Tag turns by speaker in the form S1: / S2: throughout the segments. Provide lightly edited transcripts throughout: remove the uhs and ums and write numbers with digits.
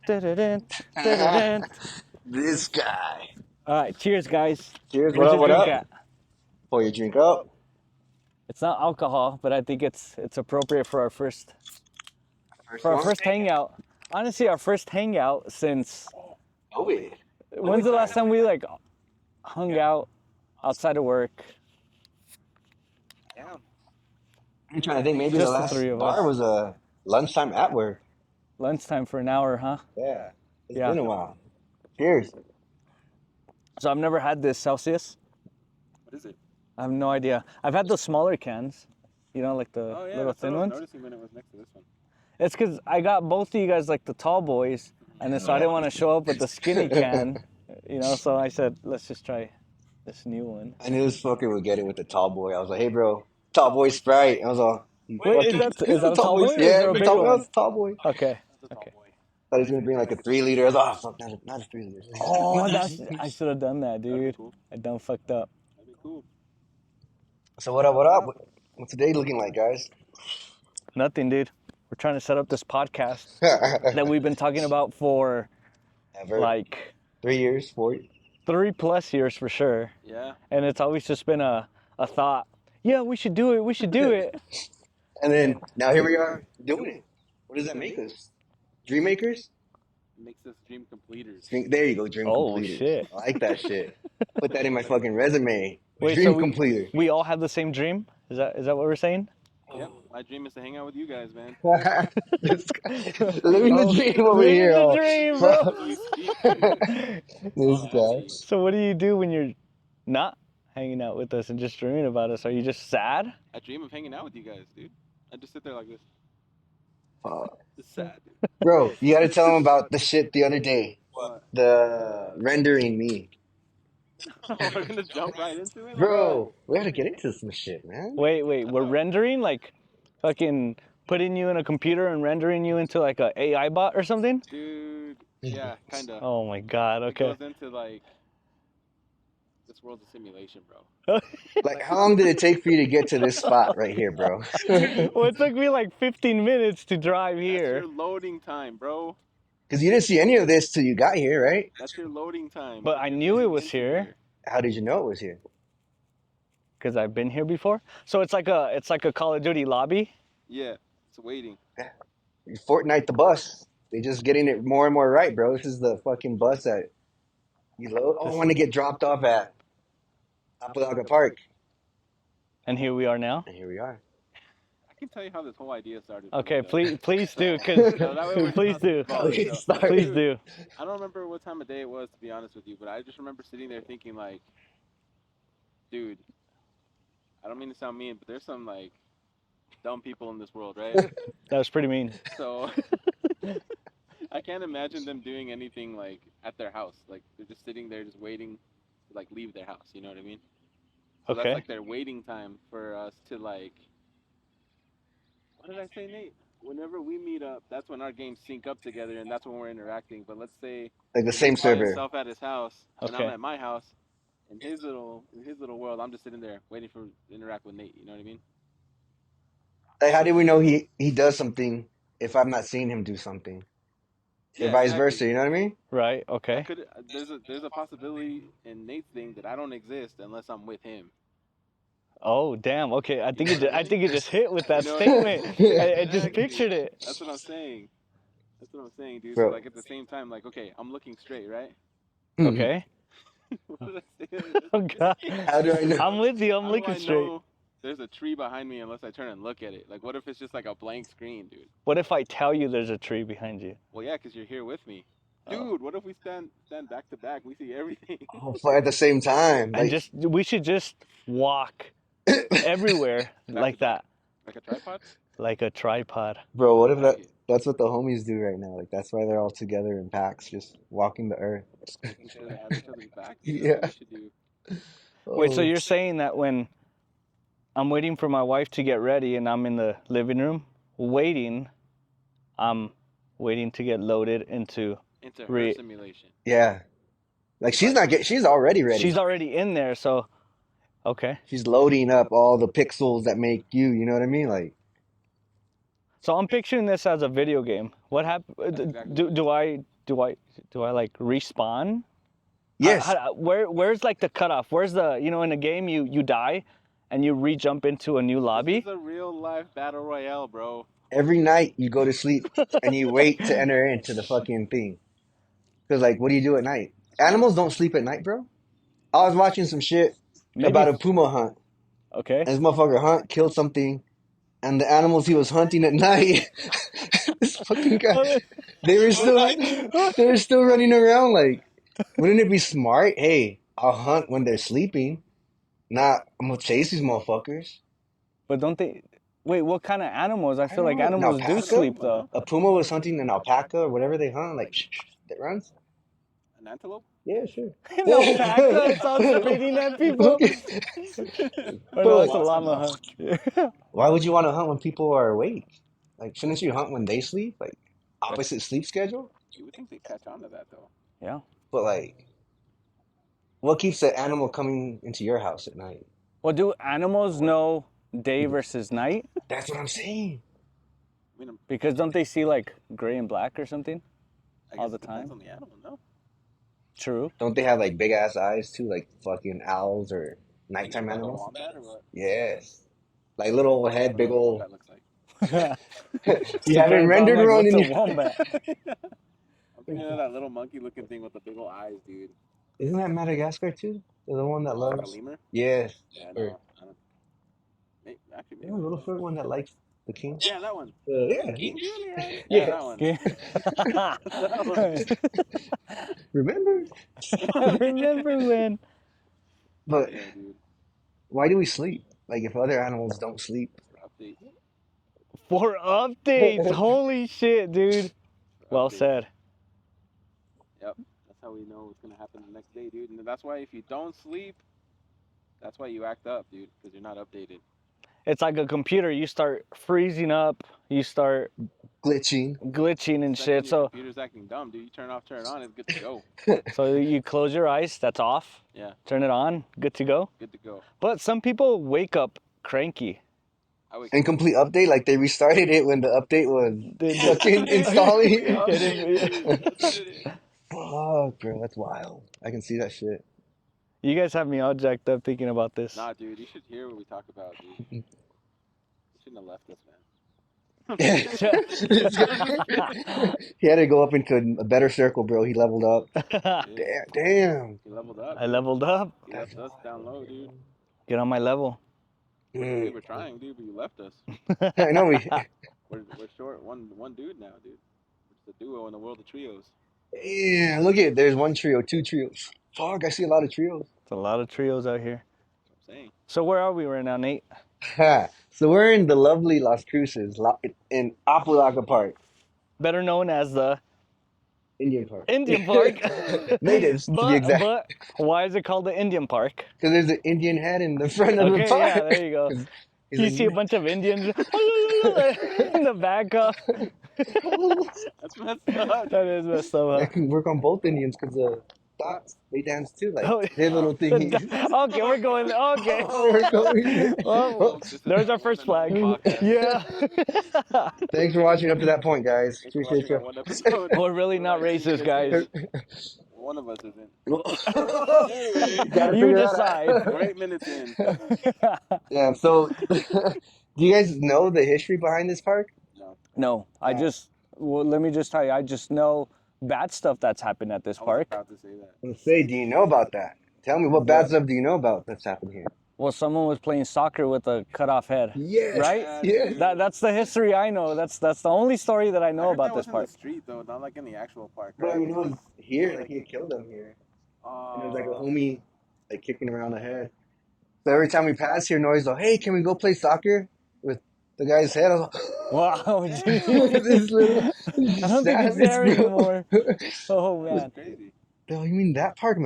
S1: Dun-dun-dun, dun-dun-dun.
S2: This guy.
S1: All right, cheers, guys.
S2: Cheers.
S1: Where's your
S2: What
S1: drink
S2: up?
S1: at?
S2: Pour your drink up.
S1: It's not alcohol, but I think it's appropriate for our first
S2: First one.
S1: hangout. Honestly, our first hangout since
S2: COVID.
S1: when's the last time we like hung out outside of work?
S2: I'm trying to think. Maybe
S1: Just
S2: the
S1: the
S2: last
S1: three of
S2: bar
S1: us.
S2: was lunchtime at work.
S1: Lunchtime for an hour, huh?
S2: Yeah. It's
S1: Yeah.
S2: been a while. Cheers.
S1: So I've never had this Celsius.
S3: What is it?
S1: I have no idea. I've had the smaller cans, you know, like the little thin ones.
S3: Noticing when it was next to this one.
S1: It's because I got both of you guys like the tall boys, and then so I didn't want to show up with the skinny can, you know. So I said, let's just try this new one.
S2: I knew this fucker would get it with the tall boy. I was like, hey, bro, tall boy Sprite. I was all.
S1: Wait, is that a tall boy? Or is
S2: Yeah,
S1: there a bigger
S2: that
S1: one?
S2: was a tall boy.
S1: Okay.
S3: That's a tall boy.
S2: Thought he was gonna bring like a 3 liter. I was like, oh fuck, not a 3 liter.
S1: Oh, I should have done that,
S3: That'd be
S1: dude.
S3: cool.
S1: I done fucked up.
S3: That'd be cool.
S2: So what up? What up? What's the day looking like, guys?
S1: Nothing, dude. We're trying to set up this podcast that we've been talking about for
S2: Ever?
S1: like
S2: 3 years, 4 years.
S1: 3+ years for sure.
S3: Yeah.
S1: And it's always just been a thought. Yeah, we should do it. We should do it.
S2: And then now here we are doing it. What does that make us? Dream makers?
S3: It makes us dream completers.
S2: There you go, dream
S1: Oh,
S2: completers.
S1: shit.
S2: I like that shit. Put that in my fucking resume.
S1: Wait,
S2: dream
S1: so
S2: completer.
S1: we all have the same dream? Is that what we're saying?
S3: Yep. My dream is to hang out with you guys, man.
S2: This guy. Living the dream over
S1: Living
S2: here.
S1: the dream, bro.
S3: We speak.
S2: This guy.
S1: So what do you do when you're not hanging out with us and just dreaming about us? Are you just sad?
S3: I dream of hanging out with you guys, dude. I just sit there like this.
S2: Fuck.
S3: It's sad.
S2: Bro, you gotta tell him about the shit the other day.
S3: What?
S2: The rendering me.
S3: We're gonna jump right into it?
S2: Bro, we gotta get into some shit, man.
S1: Wait, we're rendering like fucking putting you in a computer and rendering you into like a AI bot or something?
S3: Dude, yeah, kinda.
S1: Oh my god,
S3: It
S1: okay.
S3: goes into like, this world's a simulation, bro.
S2: Like, how long did it take for you to get to this spot right here, bro?
S1: Well, it took me like 15 minutes to drive
S3: That's
S1: here.
S3: your loading time, bro.
S2: Because you didn't see any of this till you got here, right?
S3: That's your loading time.
S1: But I knew it was here
S2: How did you know it was here?
S1: because I've been here before. So it's like a Call of Duty lobby.
S3: Yeah, it's waiting.
S2: Fortnite the bus. They just getting it more and more right, bro. This is the fucking bus that you load. Oh, I want to get dropped off at Apalaga Park.
S1: And here we are now.
S2: And here we are.
S3: I can tell you how this whole idea started.
S1: Okay,
S3: though.
S1: please do, cause
S3: No, that way we're
S1: please
S3: not
S1: do,
S3: involved,
S2: Okay,
S3: so.
S2: start.
S1: please do.
S3: I don't remember what time of day it was, to be honest with you, but I just remember sitting there thinking, like, dude, I don't mean to sound mean, but there's some, like, dumb people in this world, right?
S1: That was pretty mean.
S3: So I can't imagine them doing anything, like, at their house. Like, they're just sitting there just waiting to, like, leave their house, you know what I mean? So
S1: Okay.
S3: that's, like, their waiting time for us to, like, what did I say, Nate? Whenever we meet up, that's when our games sync up together, and that's when we're interacting. But let's say
S2: Like the same
S3: he's by
S2: server.
S3: himself at his house, and
S1: Okay.
S3: I'm at my house. In his little world, I'm just sitting there waiting to interact with Nate. You know what I mean?
S2: Like, how do we know he does something if I'm not seeing him do something? Or vice
S3: exactly.
S2: versa, you know what I mean?
S1: Right. Okay.
S3: There's a possibility in Nate's thing that I don't exist unless I'm with him.
S1: Oh damn. Okay. I think it just hit with that
S3: You know,
S1: statement. I just
S3: exactly.
S1: pictured it.
S3: That's what I'm saying. That's what I'm saying, dude.
S2: Bro.
S3: So like at the same time, like okay, I'm looking straight, right?
S1: Okay.
S3: What did I say?
S1: Oh god.
S2: How do I know?
S1: I'm with you. I'm
S3: How do
S1: looking
S3: I
S1: straight.
S3: know there's a tree behind me unless I turn and look at it? Like, what if it's just like a blank screen, dude?
S1: What if I tell you there's a tree behind you?
S3: Well, yeah, because you're here with me. Dude,
S1: Oh.
S3: what if we stand back to back? We see everything.
S2: Oh, fuck, at the same time.
S1: And
S2: Like,
S1: we should just walk everywhere like that,
S3: Like a tripod?
S1: like a tripod.
S2: bro, what if
S3: Like it.
S2: that's what the homies do right now? Like, that's why they're all together in packs, just walking the earth.
S3: Instead of having each other's back.
S2: Yeah.
S3: That's what we should do.
S1: Wait, so
S2: Oh.
S1: you're saying that when I'm waiting for my wife to get ready and I'm in the living room waiting, I'm waiting to get loaded into.
S3: Into her
S1: Re-
S3: simulation.
S2: Yeah. Like, she's already ready.
S1: She's already in there, so okay.
S2: She's loading up all the pixels that make you know what I mean? Like,
S1: So I'm picturing this as a video game. What
S3: That's exactly
S1: do I do I like respawn?
S2: Yes.
S1: Where's like the cutoff? Where's the, you know, in a game you die and you re-jump into a new lobby?
S3: This is a real life battle royale, bro.
S2: Every night you go to sleep and you wait to enter into the fucking thing. Because, like, what do you do at night? Animals don't sleep at night, bro. I was watching some shit
S1: Maybe.
S2: about a puma hunt.
S1: Okay.
S2: And this motherfucker killed something. And the animals he was hunting at night, this fucking guy, they were still running around. Like, wouldn't it be smart? Hey, I'll hunt when they're sleeping. Not, I'm gonna chase these motherfuckers.
S1: But don't they? Wait, what kind of animals? I feel
S2: don't
S1: like
S2: know, an
S1: animals do
S2: alpaca?
S1: sleep though.
S2: A puma was hunting an alpaca or whatever they hunt, like, that runs.
S3: An antelope?
S2: Yeah, sure.
S1: An alpaca? It sounds spitting at people.
S2: Okay.
S1: Oh no, that's a llama, huh? Yeah.
S2: Why would you want to hunt when people are awake? Like, shouldn't you hunt when they sleep? Like, opposite sleep schedule?
S3: You would think they catch on to that though.
S1: Yeah.
S2: But, like, what keeps the animal coming into your house at night?
S1: Well, do animals know day versus night?
S2: That's what I'm saying.
S3: I mean,
S1: Because don't they see like gray and black or something?
S3: I
S1: All
S3: guess
S1: the
S3: it depends
S1: time?
S3: on the animal, no?
S1: True.
S2: Don't they have, like, big ass eyes too? Like fucking owls or nighttime
S3: Like a
S2: animals?
S3: wombat or what?
S2: Yes. Like, little
S3: I
S2: head,
S3: don't
S2: big
S3: know what a
S2: old.
S3: wombat looks like.
S2: You haven't
S1: Depends on,
S2: rendered
S1: like,
S2: one
S1: what's
S2: in
S1: a
S2: your.
S1: wombat?
S3: I'm thinking of that little monkey looking thing with the big old eyes, dude.
S2: Isn't that Madagascar too? The one that
S3: Oh, like a
S2: loves.
S3: lemur?
S2: Yes.
S3: Yeah,
S2: Or
S3: no. I don't, actually,
S2: the
S3: maybe.
S2: little fur one that likes the king.
S3: Yeah, that one.
S2: Yeah.
S3: King Julian. Yeah,
S2: Yeah.
S3: that one.
S1: Okay.
S2: Remember?
S1: Remember when?
S2: But
S3: Yeah, dude.
S2: why do we sleep? Like, if other animals don't sleep.
S3: For update.
S1: For updates. Holy shit, dude.
S3: For
S1: Well
S3: update.
S1: said.
S3: Yep. That's how we know what's gonna happen the next day, dude. And that's why if you don't sleep, that's why you act up, dude, because you're not updated.
S1: It's like a computer. You start freezing up. You start
S2: Glitching.
S1: glitching and
S3: Second
S1: shit.
S3: your
S1: So
S3: computer's acting dumb, dude. You turn it off, turn it on, it's good to go.
S1: so you close your eyes. That's off.
S3: Yeah.
S1: Turn it on. Good to go.
S3: Good to go.
S1: But some people wake up cranky.
S3: I wake
S2: Incomplete update, like they restarted it when the update was
S1: They-
S2: fucking installing.
S1: It-
S2: Fuck, bro, that's wild. I can see that shit.
S1: You guys have me all jacked up thinking about this.
S3: Nah, dude, you should hear what we talk about, dude. You shouldn't have left us, man.
S2: He had to go up into a better circle, bro. He leveled up.
S3: Yeah,
S2: Damn.
S3: you leveled up.
S1: I leveled up.
S3: You left us down low, dude.
S1: Get on my level.
S3: We
S2: Mm.
S3: were trying, dude, but you left us.
S2: I know we.
S3: We're short one dude now, dude. It's a duo in the world of trios.
S2: Yeah, look at it. There's one trio, two trios. Fuck, I see a lot of trios.
S1: It's a lot of trios out here.
S3: That's what I'm saying.
S1: So where are we right now, Nate?
S2: Ha. So we're in the lovely Las Cruces in Apulaca Park,
S1: Better known as the
S2: Indian Park.
S1: Indian Park.
S2: Natives, to be exact.
S1: But why is it called the Indian Park?
S2: Because there's an Indian head in the front of the
S1: Okay,
S2: park.
S1: yeah, there you go.
S2: 'Cause he's
S1: You
S2: like,
S1: see a bunch of Indians in the back.
S3: That's messed up.
S1: That is messed up.
S2: I
S1: Huh?
S2: can work on both Indians because dots, they dance too, like
S1: Oh,
S2: their little thingy.
S1: Okay, we're going. Okay.
S2: Oh, we're going.
S1: Well,
S3: This is
S1: there's
S3: a
S1: our first
S3: one
S1: flag.
S3: and only podcast.
S1: Yeah.
S2: Thanks for watching up to that point, guys.
S3: Thanks for
S2: Appreciate
S3: watching
S2: you.
S3: that one episode.
S1: We're really not
S3: We're like 2
S1: racist,
S3: minutes
S1: guys.
S3: in. One of us isn't.
S2: Gotta
S1: You
S2: figure that
S1: decide.
S2: out.
S3: We're 8 minutes in.
S2: Yeah, so do you guys know the history behind this park?
S3: No,
S1: No, well, let me just tell you, I just know bad stuff that's happened at this
S3: I was
S1: park.
S3: about to say that.
S2: Let's say, do you know about that? Tell me what bad stuff do you know about that's happened here?
S1: Well, someone was playing soccer with a cut off head.
S2: Yes.
S1: Right?
S2: Yes.
S1: That's the history I know. That's the only story that I know
S3: I heard
S1: about
S3: that
S1: this
S3: was in
S1: park.
S3: the street though, not like in the actual park.
S2: But I
S3: Right?
S2: mean, it was here, like he had killed them here. And it was like a homie, like kicking around the head. So every time we pass here, Noise go, "Hey, can we go play soccer with the guy's head?" I was like,
S1: Wow, geez.
S2: this little
S1: I don't think it's there
S2: savage, bro.
S1: anymore. Oh man.
S3: That's crazy.
S2: Oh, you mean that part? I'm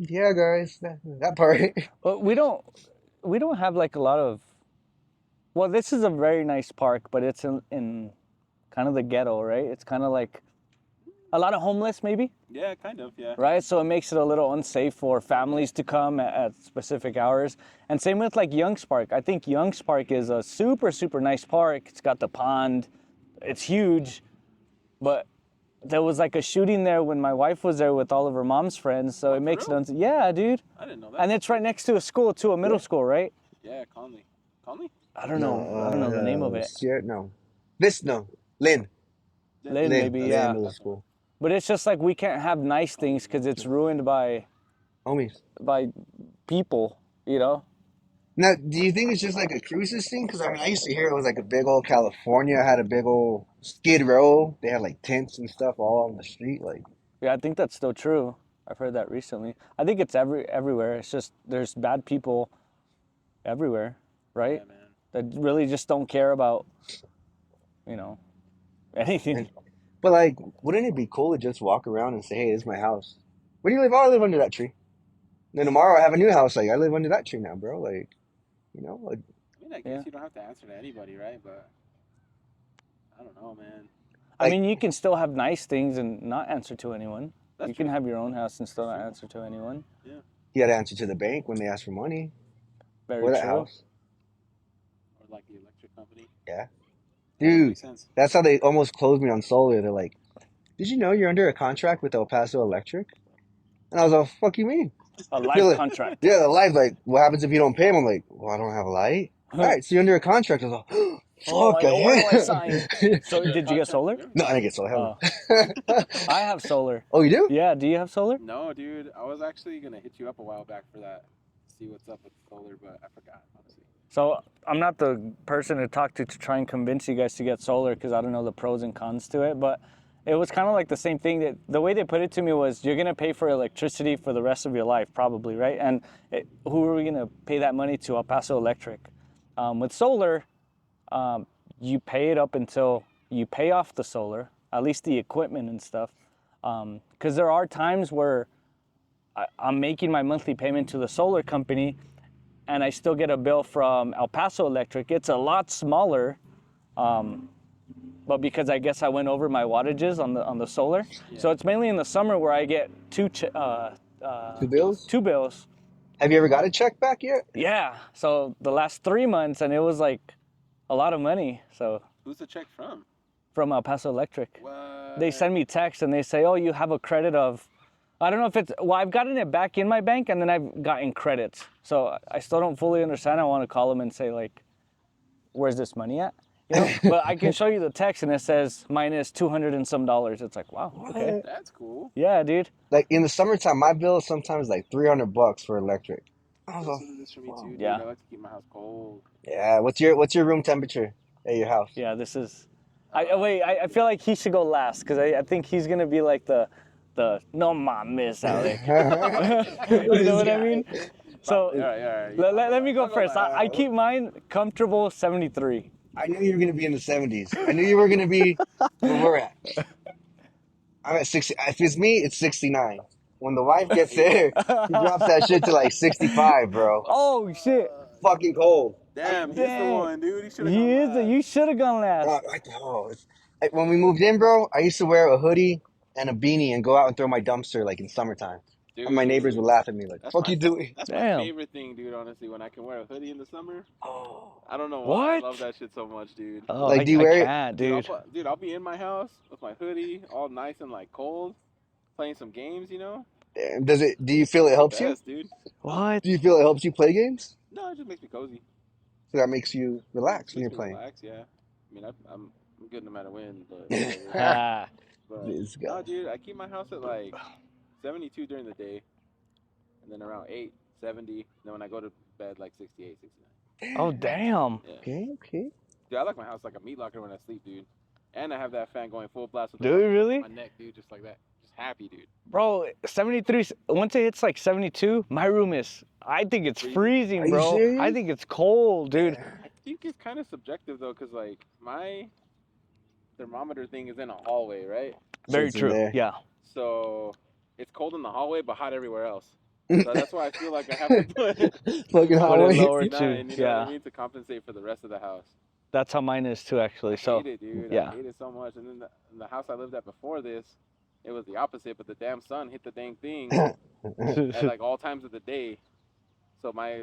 S2: like, yeah, guys, that part.
S1: But we don't have like a lot of. Well, this is a very nice park, but it's in kind of the ghetto, right? It's kind of like a lot of homeless, maybe,
S3: Yeah, kind of. Yeah.
S1: right? So it makes it a little unsafe for families to come at specific hours. And same with like Young's Park. I think Young's Park is a super, super nice park. It's got the pond. It's huge, but there was like a shooting there when my wife was there with all of her mom's friends, so
S3: Oh,
S1: it
S3: for
S1: makes
S3: real?
S1: it yeah, dude.
S3: I didn't know that.
S1: And it's right next to a school too, a middle school, right?
S3: Yeah, Conley. Conley?
S1: I don't know the name of it.
S2: Sierra, no. Lynn.
S1: Lynn, maybe,
S2: Lynn
S1: yeah.
S2: Middle School.
S1: But it's just like we can't have nice things because it's ruined by
S2: Homies.
S1: people, you know.
S2: Now, do you think it's just like a cruises thing? Because I mean, I used to hear it was like a big old California had a big old Skid Row. They had like tents and stuff all on the street. Like,
S1: Yeah, I think that's still true. I've heard that recently. I think it's everywhere. It's just there's bad people everywhere, right?
S3: Yeah, man.
S1: That really just don't care about, you know, anything.
S2: but like, wouldn't it be cool to just walk around and say, "Hey, this is my house. Where do you live? Oh, I live under that tree." And then tomorrow I have a new house. Like, I live under that tree now, bro. Like, like,
S3: I mean, I guess
S1: Yeah.
S3: you don't have to answer to anybody, right? But I don't know, man.
S1: I
S2: Like-
S1: mean, you can still have nice things and not answer to anyone.
S3: That's
S1: You
S3: true.
S1: can have your own house and still not answer to anyone.
S2: you got to answer to the bank when they ask for money
S1: Very
S2: or the
S1: true.
S2: house.
S3: Or like the electric company.
S2: Dude,
S3: Makes sense.
S2: that's how they almost closed me on solar. They're like, "Did you know you're under a contract with El Paso Electric?" And I was like, "Fuck you mean?"
S1: A
S2: They're
S1: life
S2: like,
S1: contract.
S2: Yeah, the light. Like, what happens if you don't pay them? I'm like, well, I don't have a light. All right, so you're under a contract. I was like,
S1: Oh,
S2: fuck,
S1: where do I
S2: I
S1: sign? So did you get solar?
S2: No, I didn't get solar. Hell
S1: I have solar.
S2: Oh, you do?
S1: Yeah, do you have solar?
S3: No, dude. I was actually gonna hit you up a while back for that. See what's up with solar, but I forgot, honestly.
S1: So I'm not the person to talk to try and convince you guys to get solar because I don't know the pros and cons to it. But it was kind of like the same thing. That the way they put it to me was, you're gonna pay for electricity for the rest of your life, probably, right? And who are we gonna pay that money to? El Paso Electric. With solar, you pay it up until you pay off the solar, at least the equipment and stuff. Because there are times where I'm making my monthly payment to the solar company, and I still get a bill from El Paso Electric. It's a lot smaller, but because I guess I went over my wattages on the solar, so it's mainly in the summer where I get two
S2: bills?
S1: two bills.
S2: Have you ever got a check back yet?
S1: Yeah. So the last 3 months, and it was like a lot of money. So
S3: Who's the check from?
S1: from El Paso Electric,
S3: What?
S1: they send me texts and they say, "Oh, you have a credit of." I don't know if it's, well, I've gotten it back in my bank and then I've gotten credits. So I still don't fully understand. I want to call them and say, like, where's this money at? You know? But I can show you the text and it says minus 200 and some dollars. It's like, wow, okay.
S3: That's cool.
S1: Yeah, dude.
S2: Like in the summertime, my bill is sometimes like $300 for electric. I was like,
S3: Listen to this for me too, dude.
S1: Yeah.
S3: I like to keep my house cold.
S2: yeah. What's your room temperature at your house?
S1: Yeah, this is, I feel like he should go last because I think he's going to be like the no mames, Alec. You know what I mean? So
S3: All right.
S1: let me go first. I keep mine comfortable 73.
S2: I knew you were gonna be in the 70s. I knew you were gonna be where we're at. I'm at 60. If it's me, it's 69. When the wife gets there, he drops that shit to like 65, bro.
S1: Oh shit.
S2: Fucking cold.
S3: Damn, he's the
S1: Dang.
S3: one, dude. He should have.
S1: He is. You should have gone last.
S2: When we moved in, bro, I used to wear a hoodie and a beanie and go out and throw my dumpster like in summertime.
S3: Dude,
S2: And my neighbors would laugh at me like,
S3: That's
S2: fuck
S3: my-
S2: you doing?
S3: That's
S1: Damn.
S3: my favorite thing, dude. Honestly, when I can wear a hoodie in the summer,
S2: Oh.
S3: I don't know why
S1: What?
S3: I love that shit so much, dude.
S1: Oh,
S2: Like,
S1: I,
S2: do you
S1: I
S2: wear it?
S1: can't, dude.
S3: I'll be in my house with my hoodie, all nice and like cold, playing some games, you know.
S2: Damn, do you feel it helps you?
S3: Best, dude.
S1: What?
S2: Do you feel it helps you play games?
S3: No, it just makes me cozy.
S2: So that makes you relax when you're
S3: Makes me
S2: playing.
S3: Relax, yeah. I mean, I'm good no matter when, but.
S1: Ah,
S3: but
S2: This guy.
S3: no, dude, I keep my house at like 72 during the day, and then around 8, 70. And then when I go to bed, like 68, 69.
S1: oh damn.
S3: Yeah.
S2: Okay.
S3: Dude, I like my house like a meat locker when I sleep, dude. And I have that fan going full blast with
S1: Dude, really?
S3: my neck, dude, just like that. Just happy, dude.
S1: Bro, 73. Once it hits like 72, my room is. I think it's
S2: Are
S1: freezing,
S2: you
S1: bro.
S2: serious?
S1: I think it's cold, dude.
S3: I think it's kind of subjective though, cause like my thermometer thing is in a hallway, right?
S1: Very
S2: It's in
S1: true.
S2: there.
S1: Yeah.
S3: So it's cold in the hallway, but hot everywhere else. So that's why I feel like I have to put
S2: Fucking
S1: Put it
S2: hallway.
S1: lower.
S3: 69,
S1: too,
S3: you know what
S1: yeah.
S3: I mean, to compensate for the rest of the house.
S1: That's how mine is too, actually.
S3: I
S1: So
S3: hate it, dude.
S1: yeah.
S3: I hate it so much. And then the house I lived at before this, it was the opposite, but the damn sun hit the dang thing at like all times of the day. So my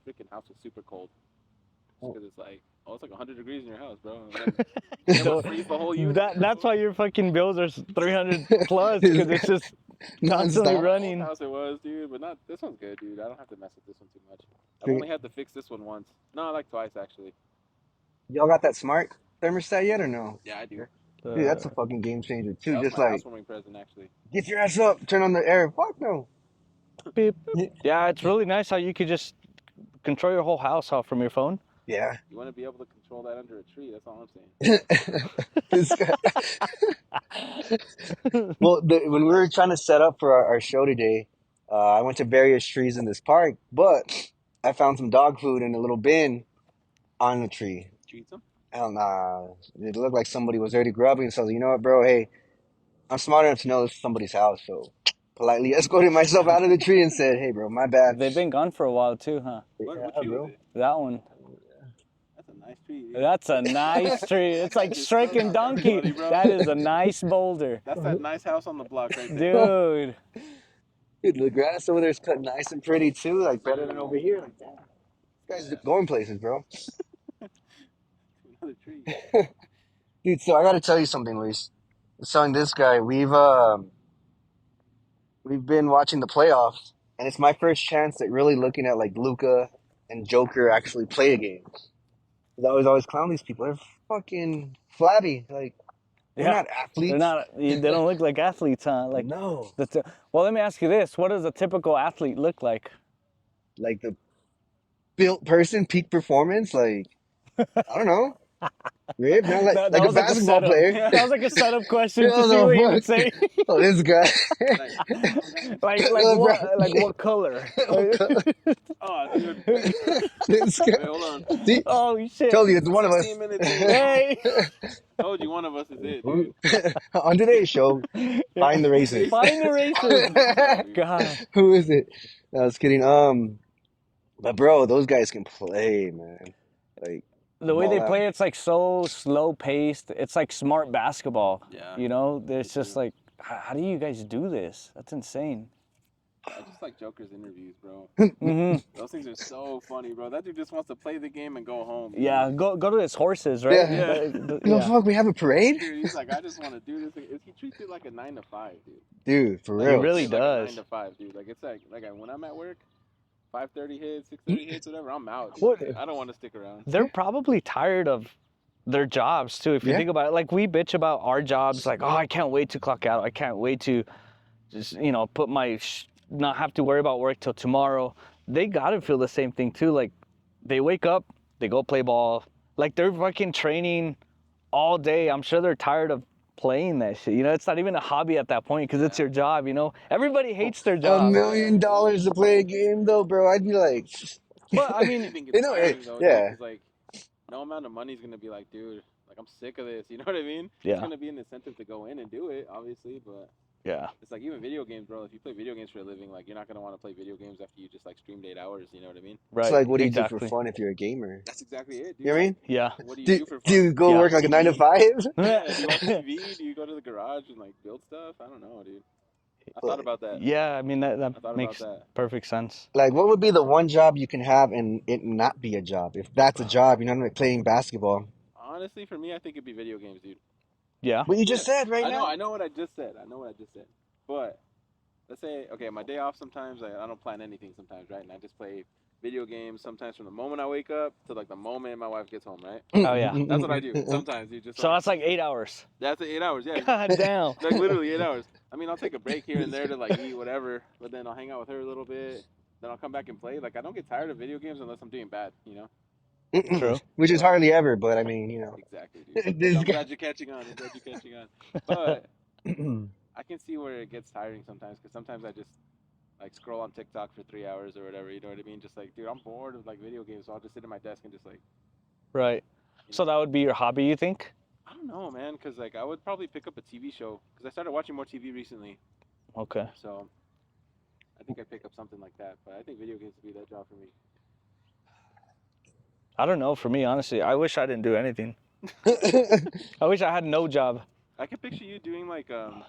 S3: freaking house was super cold. Because it's like Oh, it's like 100 degrees in your house, bro. It would freeze the whole unit.
S1: That's why your fucking bills are 300 plus, because it's just constantly
S2: nonstop.
S3: Old
S1: running.
S3: house it was, dude, but not this one's good, dude. I don't have to mess with this one too much. I've only had to fix this one once. No, like twice actually.
S2: Y'all got that smart thermostat yet or no?
S3: Yeah, I do.
S2: Dude, that's a fucking game changer too.
S3: That was
S2: Just
S3: my
S2: like,
S3: housewarming present, actually.
S2: get your ass up, turn on the air. Fuck no.
S1: Beep. Yeah, it's really nice how you could just control your whole house off from your phone.
S2: Yeah.
S3: You want to be able to control that under a tree. That's all I'm saying.
S2: This guy. Well, when we were trying to set up for our show today, I went to various trees in this park, but I found some dog food in a little bin on the tree.
S3: Did you eat some?
S2: Hell nah. It looked like somebody was already grubbing. So I was like, you know what, bro? Hey, I'm smart enough to know this is somebody's house. So politely escorted myself out of the tree and said, hey, bro, my bad.
S1: They've been gone for a while too, huh?
S3: What
S2: Yeah,
S3: tree
S2: bro.
S3: was it?
S1: That one.
S3: That's a nice tree. Dude.
S1: That's a nice tree. It's like
S3: Just
S1: striking
S3: showed off
S1: donkey.
S3: everybody, bro.
S1: That is a nice boulder.
S3: That's that nice house on the block right there.
S1: Dude.
S2: Dude, the grass over there is cut nice and pretty too, like better than over here. Like, damn. This guy's going places, bro.
S3: Another tree.
S2: Dude, so I got to tell you something, Luis. So in this guy, we've been watching the playoffs, and it's my first chance at really looking at like Luca and Joker actually play a game. 'Cause I was always clown these people. They're fucking flabby. Like they're
S1: Yeah.
S2: not athletes.
S1: They're not. They don't look like athletes, huh? Like
S2: no,
S1: well, let me ask you this: what does a typical athlete look like?
S2: like the built person, peak performance. Like I don't know, rib, not like,
S1: That
S2: like a
S1: was like a
S2: basketball
S1: setup.
S2: player.
S1: That was like a setup question
S2: Yeah,
S1: to see
S2: the
S1: what he would
S2: fuck?
S1: say.
S2: Oh, this guy.
S1: like
S2: Bro.
S1: what? Like what color?
S3: Oh, dude.
S2: This guy.
S3: Wait, hold on.
S2: See,
S1: Oh shit!
S2: told you it's one of us.
S3: 16 minutes in.
S1: Hey.
S3: Told you one of us is it, dude.
S2: On today's show, find the racist.
S1: Find the racist. God.
S2: Who is it? No, I was kidding. But bro, those guys can play, man. Like
S1: The way
S2: ball
S1: they
S2: out.
S1: play, it's like so slow paced. It's like smart basketball.
S3: Yeah.
S1: You know, it's
S3: Me
S1: just
S3: too.
S1: like, how do you guys do this? That's insane.
S3: I just like Joker's interviews, bro.
S1: Hmm.
S3: Those things are so funny, bro. That dude just wants to play the game and go home.
S1: Yeah, go to his horses, right?
S2: Yeah.
S3: Yeah.
S2: You know, fuck, we have a parade,
S3: Dude, he's like, I just want to do this. He treats it like a 9 to 5, dude.
S2: dude. For
S3: Like,
S2: real.
S1: He really
S3: it's like a
S1: does.
S3: 9 to 5, dude. Like it's like when I'm at work, 5:30 hits, 6:30 hits, whatever. I'm out. Dude.
S1: What?
S3: I don't want to stick around.
S1: They're probably tired of their jobs too. If you
S2: Yeah.
S1: think about it, like we bitch about our jobs, like, oh, I can't wait to clock out. I can't wait to just, put my not have to worry about work till tomorrow. They gotta feel the same thing too. Like they wake up, they go play ball. Like they're fucking training all day. I'm sure they're tired of playing that shit. It's not even a hobby at that point because it's your job. Everybody hates their
S2: $1
S1: job.
S2: million to play a game, though, bro. I'd be like,
S1: But I
S3: I
S1: mean,
S3: think
S2: You
S3: it's
S2: know,
S3: tiring, though,
S2: yeah.
S3: Because like, no amount of money is gonna be like, dude, like I'm sick of this. You know what I mean?
S1: Yeah.
S3: It's gonna be an incentive to go in and do it, obviously, but.
S1: yeah.
S3: It's like even video games, bro. If you play video games for a living, like you're not gonna want to play video games after you just like streamed 8 hours. You know what I mean?
S1: Right.
S2: it's like, what do you
S1: exactly.
S2: do for fun if you're a gamer?
S3: That's exactly it, dude.
S2: You know what I mean?
S1: Yeah.
S3: What do you do
S2: Do,
S3: for fun?
S2: do you go
S1: Yeah.
S2: work like a 9 to 5?
S3: Yeah, do you watch TV? Do you go to the garage and like build stuff? I don't know, dude. I thought about that.
S1: Yeah, I mean that
S3: I thought
S1: makes
S3: about that.
S1: perfect sense.
S2: Like, what would be the one job you can have and it not be a job? If that's a job, like playing basketball.
S3: Honestly, for me, I think it'd be video games, dude.
S1: Yeah.
S2: What you just said right
S3: I know,
S2: now.
S3: I know what I just said. But let's say, okay, my day off sometimes, I don't plan anything sometimes, right? And I just play video games sometimes from the moment I wake up to like the moment my wife gets home, right?
S1: Oh, yeah.
S3: That's what I do sometimes. You just
S1: So
S3: like,
S1: that's like 8 hours.
S3: that's 8 hours, yeah.
S1: God damn.
S3: Like literally 8 hours. I mean, I'll take a break here and there to like eat whatever, but then I'll hang out with her a little bit. Then I'll come back and play. Like I don't get tired of video games unless I'm doing bad, you know?
S1: True.
S2: Which is hardly ever, but I mean,
S3: Exactly, dude.
S2: This
S3: I'm
S2: guy-
S3: glad you're catching on. But I can see where it gets tiring sometimes because sometimes I just like scroll on TikTok for 3 hours or whatever. You know what I mean? Just like, dude, I'm bored of like video games, so I'll just sit at my desk and just like.
S1: Right. So that would be your hobby, you think?
S3: I don't know, man, because like I would probably pick up a TV show because I started watching more TV recently,
S1: Okay.
S3: so I think I'd pick up something like that. But I think video games would be that job for me.
S1: I don't know. For me, honestly, I wish I didn't do anything. I wish I had no job.
S3: I can picture you doing like
S2: a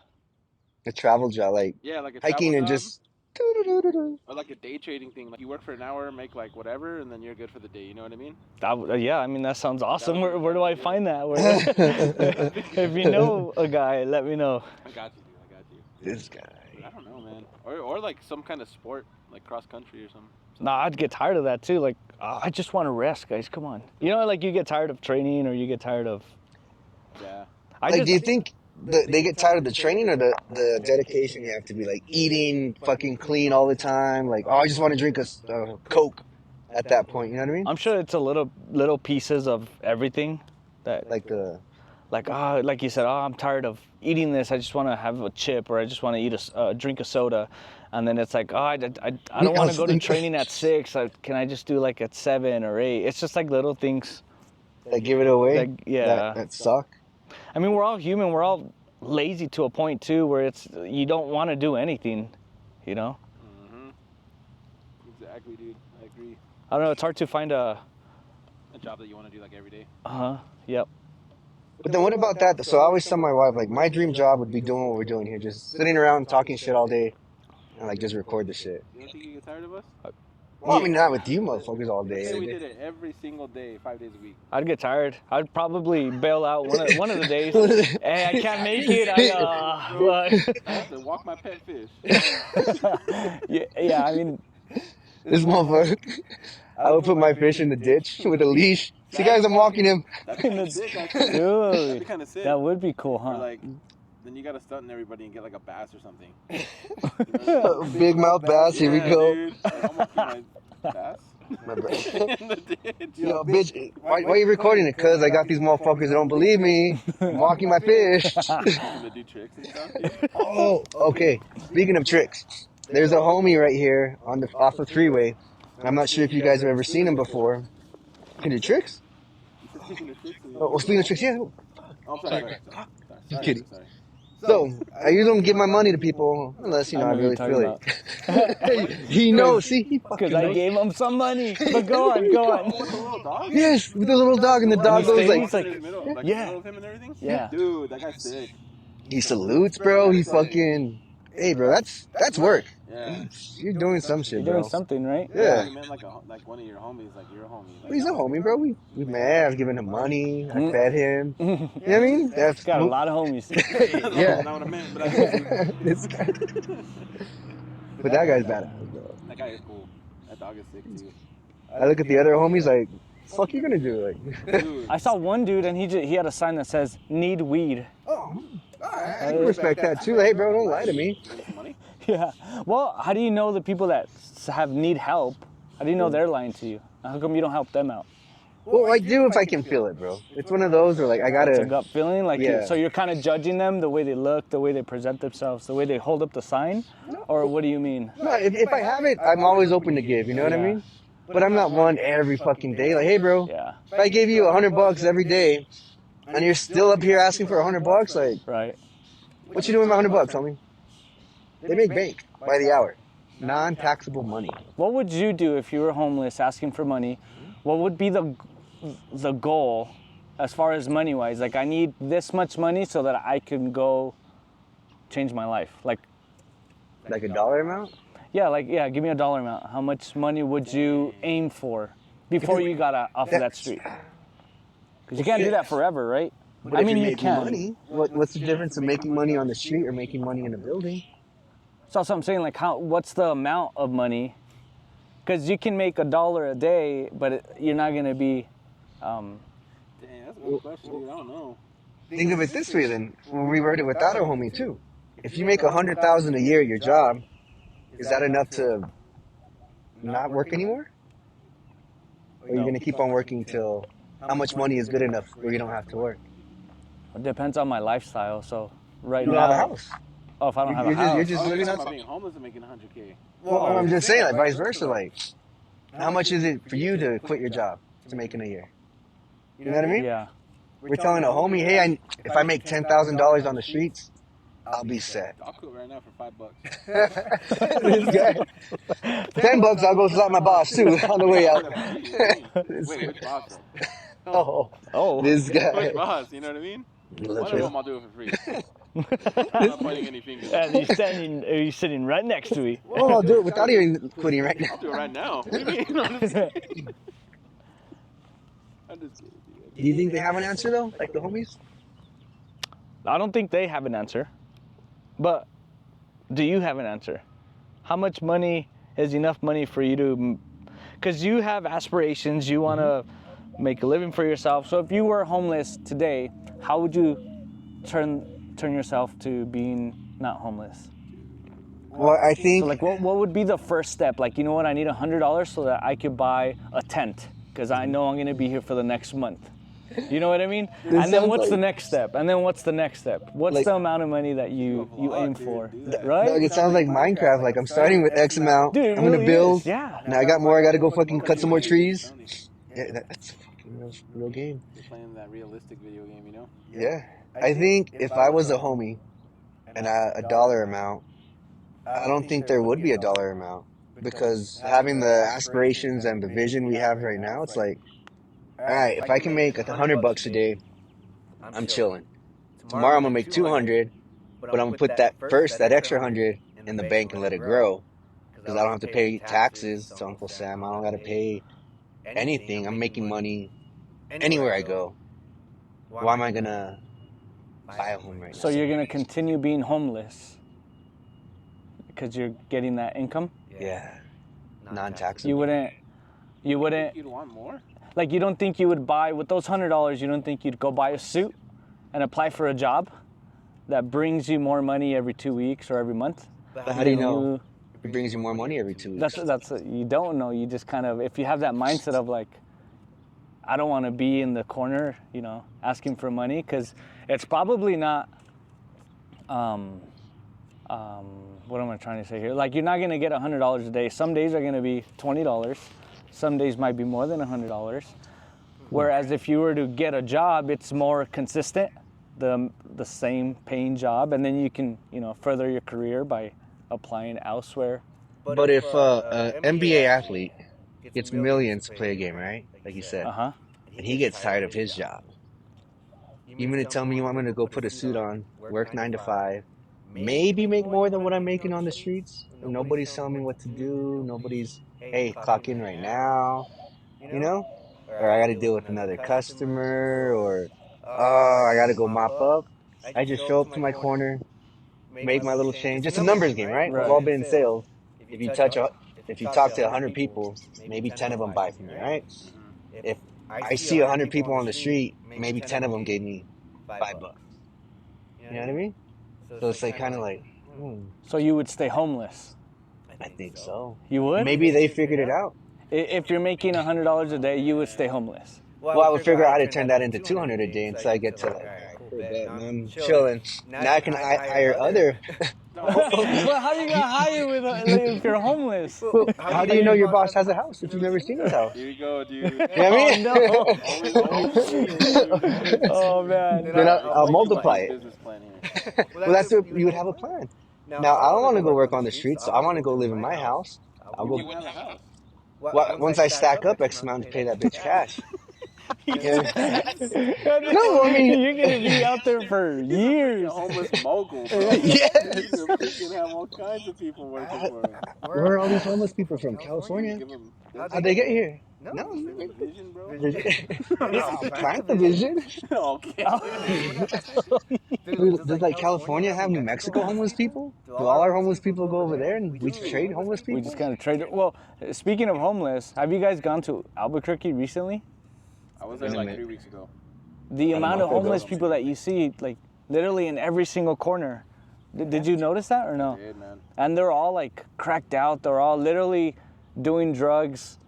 S2: travel job, like
S3: yeah, like a
S2: hiking
S3: travel
S2: and
S3: job.
S2: just
S3: Or like a day trading thing. Like you work for an hour, make like whatever, and then you're good for the day. You know what I mean?
S1: Yeah, I mean, that sounds awesome.
S3: would be
S1: Where do I find that? If you know a guy, let me know.
S3: I got you, dude. I got you.
S2: This guy.
S3: I don't know, man. Or like some kind of sport, like cross country or something.
S1: Nah, I'd get tired of that too. Like, I just want to rest, guys. Come on. You know, like you get tired of training, or you get tired of.
S3: Yeah.
S2: Do you think they get tired of the training or the dedication? You have to be like eating fucking clean all the time. Like, oh, I just want to drink a Coke at that point. You know what I mean?
S1: I'm sure it's a little pieces of everything that
S2: Like the.
S1: like you said, I'm tired of eating this. I just want to have a chip, or I just want to eat drink a soda, and then it's like, I don't want to go to training at 6. Can I just do like at 7 or 8? It's just like little things.
S2: That give it away.
S1: Like, yeah.
S2: That suck.
S1: I mean, we're all human. We're all lazy to a point too, where you don't want to do anything, you know.
S3: Exactly, dude. I agree.
S1: I don't know. It's hard to find a
S3: job that you want to do like every day.
S1: Yep.
S2: But then what about that? So I always tell my wife, like, my dream job would be doing what we're doing here, just sitting around talking shit all day, and like just record the shit.
S3: You don't think you get tired of us?
S2: Well, I mean, not with you motherfuckers all day.
S3: Say we did it every single day, 5 days a week.
S1: I'd get tired. I'd probably bail out one of the days. Hey, I can't make it.
S3: I have to walk my pet fish.
S1: yeah. I mean,
S2: This motherfucker, I would put my fish in the ditch with a leash. See, guys, I'm walking him.
S3: That's kind of sick, actually.
S1: dude,
S3: That'd be kind of sick.
S1: that would be cool,
S3: Or
S1: huh?
S3: like, then you gotta stunt everybody and get like a bass or something.
S2: Big mouth bass, here we go.
S3: Dude. Like, I'm walking my bass
S2: My bro.
S3: in the ditch.
S2: Yo, bitch, why are you recording it? Cause I got these motherfuckers that don't believe me. I'm walking my fish.
S3: Gonna do tricks and stuff. Dude.
S2: Oh, okay. Speaking of tricks, there's a homie right here off the freeway. I'm not sure if you guys have ever seen him before. Can do tricks?
S3: Speaking of tricks,
S2: Oh, speaking of tricks, yeah.
S3: oh, sorry.
S2: Just kidding.
S3: Sorry.
S2: So, I usually don't give my money to people unless, you know, I really feel it. He knows, see? He fucking
S1: Because I
S2: knows.
S1: gave him some money. But go on.
S3: With the little dog?
S2: Yes, with the little dog, and the dog goes
S1: stays
S2: like,
S3: in the middle, like
S1: yeah.
S3: in the middle of him and everything?
S1: Yeah.
S3: Dude, that guy's sick.
S2: he salutes, bro. He fucking, hey, bro, that's work.
S3: Yeah.
S2: You're doing some shit,
S1: You're
S2: bro.
S1: doing something, right?
S2: Yeah.
S3: You meant like one of your homies, like your homie. Like,
S2: He's a homie, bro. We met. I've given him money. I fed him. You know what I mean? That's
S1: Got a lot of homies.
S2: Yeah.
S3: Not what I meant, but I guess
S2: This guy. But that guy's badass, bro.
S3: that guy is cool. That dog is sick too.
S2: I look at the other homies like, fuck you gonna do? Like,
S3: Dude,
S1: I saw one dude and he had a sign that says "Need weed."
S2: oh, I can respect that too. Hey, bro, don't lie to me.
S3: give some money?
S1: Yeah. Well, how do you know the people that need help? How do you know they're lying to you? How come you don't help them out?
S2: Well, I do if I can feel it, bro. It's one of those where like I
S1: It's a
S2: gotta.
S1: gut feeling, like
S2: Yeah.
S1: so you're kind of judging them, the way they look, the way they present themselves, the way they hold up the sign, or what do you mean?
S2: No, if I have it, I'm always open to give. You know what I
S1: Yeah.
S2: mean? But I'm not one every fucking day. Like, hey, bro,
S1: Yeah.
S2: if I gave you $100 every day, and you're still up here asking for $100, like,
S1: Right.
S2: what you doing with my $100, homie? They make bank by the hour, non-taxable money.
S1: What would you do if you were homeless asking for money? What would be the goal as far as money wise? Like, I need this much money so that I can go change my life. Like
S2: Like a dollar amount?
S1: yeah, give me a dollar amount. How much money would you aim for before you got off of that street? Because you can't do that forever, right?
S2: But
S1: I
S2: if
S1: mean,
S2: you're
S1: you
S2: making
S1: can.
S2: money, what's the difference of making money on the street or making money in a building?
S1: So that's what I'm saying. Like, what's the amount of money? Because you can make $1 a day, but you're not gonna be.
S3: Damn, that's a good question, dude. I don't know.
S2: Think of it this way then. We'll reword it without a homie too. If you make $100,000 a year at your job, is that enough to not work anymore? Or are you gonna keep on working till how much money is good enough where you don't have to work?
S1: It depends on my lifestyle. So right
S2: You
S1: now,
S2: don't have a house.
S1: oh, if I don't have a
S2: You're
S1: house,
S2: just
S3: Oh,
S2: living
S3: you're
S2: on.
S3: talking about being homeless and making 100K.
S2: Well, I'm just saying, like vice versa. Like, how much is it for you to quit your job to make in a year? You know what I mean?
S1: yeah.
S2: We're telling a homie, hey, if I make $10,000 on the streets, I'll be set.
S3: I'll quit right now for $5.
S2: This guy. $10, I'll go slap my boss too on the way out.
S3: Wait, which boss though?
S2: Oh,
S1: Oh.
S2: this
S3: Which
S2: guy.
S3: boss? You know what I mean? One of them I'll do it for free. I'm not pointing any fingers.
S1: And he's sitting right next to me.
S2: Well, I'll do it without even quitting right now.
S3: I'll do it right now. What do you mean? I'm just kidding. I'm just kidding, dude.
S2: Do you think they have an answer though, like the homies?
S1: I don't think they have an answer. But do you have an answer? How much money is enough money for you to... Because you have aspirations, you want to make a living for yourself. So if you were homeless today, how would you turn yourself to being not homeless?
S2: Well, I think...
S1: So like what would be the first step? Like, you know what, I need $100 so that I could buy a tent because I know I'm going to be here for the next month. You know what I mean? And then what's the next step? And then what's the next step? What's
S2: Like-
S1: the amount of money that you aim for? Right?
S2: Like, it sounds like Minecraft. Like, I'm starting with X amount.
S1: Dude, it
S2: I'm going to
S1: really
S2: build.
S1: is, yeah.
S2: Now I got more. I got to go fucking cut some more trees. Yeah, that's a fucking real game.
S3: You're playing that realistic video game, you know?
S2: Yeah. I think if I was a homie and a dollar amount, I don't think there would be a dollar amount. Because having the aspirations and the vision we have right now, it's like, all right, if I can make $100 a day, I'm chilling. Tomorrow I'm gonna make 200, but I'm gonna put that extra 100 in the bank and let it grow. Because I don't have to pay taxes to Uncle Sam. I don't gotta pay anything. I'm making money anywhere I go. Why am I gonna buy a home right now?
S1: So you're going to continue being homeless because you're getting that income?
S2: Yeah, non-taxable.
S1: You wouldn't,
S3: You'd want more?
S1: like you don't think you would buy, with those $100, you don't think you'd go buy a suit and apply for a job that brings you more money every 2 weeks or every month?
S2: But how do you know it brings you more money every 2 weeks?
S1: That's you don't know. You just kind of, if you have that mindset of like, I don't want to be in the corner, you know, asking for money, because it's probably not, what am I trying to say here? Like, you're not going to get $100 a day. Some days are going to be $20. Some days might be more than $100. Whereas if you were to get a job, it's more consistent, the same paying job, and then you can, you know, further your career by applying elsewhere.
S2: But if an NBA athlete gets millions to play a game, right? Like you said,
S1: Uh-huh.
S2: and he gets tired of his job, you mean to tell me I'm going to go put a suit on, work 9 to 5, maybe make more than what I'm making on the streets? And nobody's telling me what to do. Nobody's, hey, clock in right now, you know? Or I got to deal with another customer, or, oh, I got to go mop up. I just show up to my corner, make my little change. It's a numbers game, right? We've all been in sales. If you talk to 100 people, maybe 10 of them buy from me, right? If I see 100 people on the street, maybe 10 of them gave me $5. You know what I mean? So it's like kind of like,
S1: So you would stay homeless?
S2: I think so.
S1: You would?
S2: Maybe they figured it out.
S1: If you're making $100 a day, you would stay homeless.
S2: Well, I would figure out how to turn that into 200 a day until I get to like, cool, bet, I'm chilling. Now I can hire other.
S1: Well, how are you gonna hire if you're homeless?
S2: How do you know your boss has a house if you've never seen his house?
S3: Here you go, dude.
S2: You know what I mean?
S1: Oh man.
S2: Then I'll multiply it.
S3: Business plan here.
S2: Well, that's what you would have a plan. Now I don't want to go work on the streets, so I want to go live in my house. I'll
S3: You
S2: go.
S3: have a house.
S2: Once I stack up X amount to pay that bitch cash.
S1: No, I mean you're gonna be out there for years.
S3: A homeless mogul, bro.
S2: Yes.
S3: You freaking have all kinds of people working for him.
S2: Where are all these homeless people from? California?
S3: Give them
S2: How'd they get here? No.
S3: vision, bro.
S2: Plant the vision.
S3: Okay.
S2: Does like California have New Mexico homeless people? Do all our homeless people go over there and we trade homeless people?
S1: We just kind of traded. Well, speaking of homeless, have you guys gone to Albuquerque recently?
S3: I was there like 3 weeks ago.
S1: The amount of
S2: know.
S1: homeless people that you see, like literally in every single corner. Did you notice that or no?
S3: I did, man.
S1: And they're all like cracked out. They're all literally doing drugs.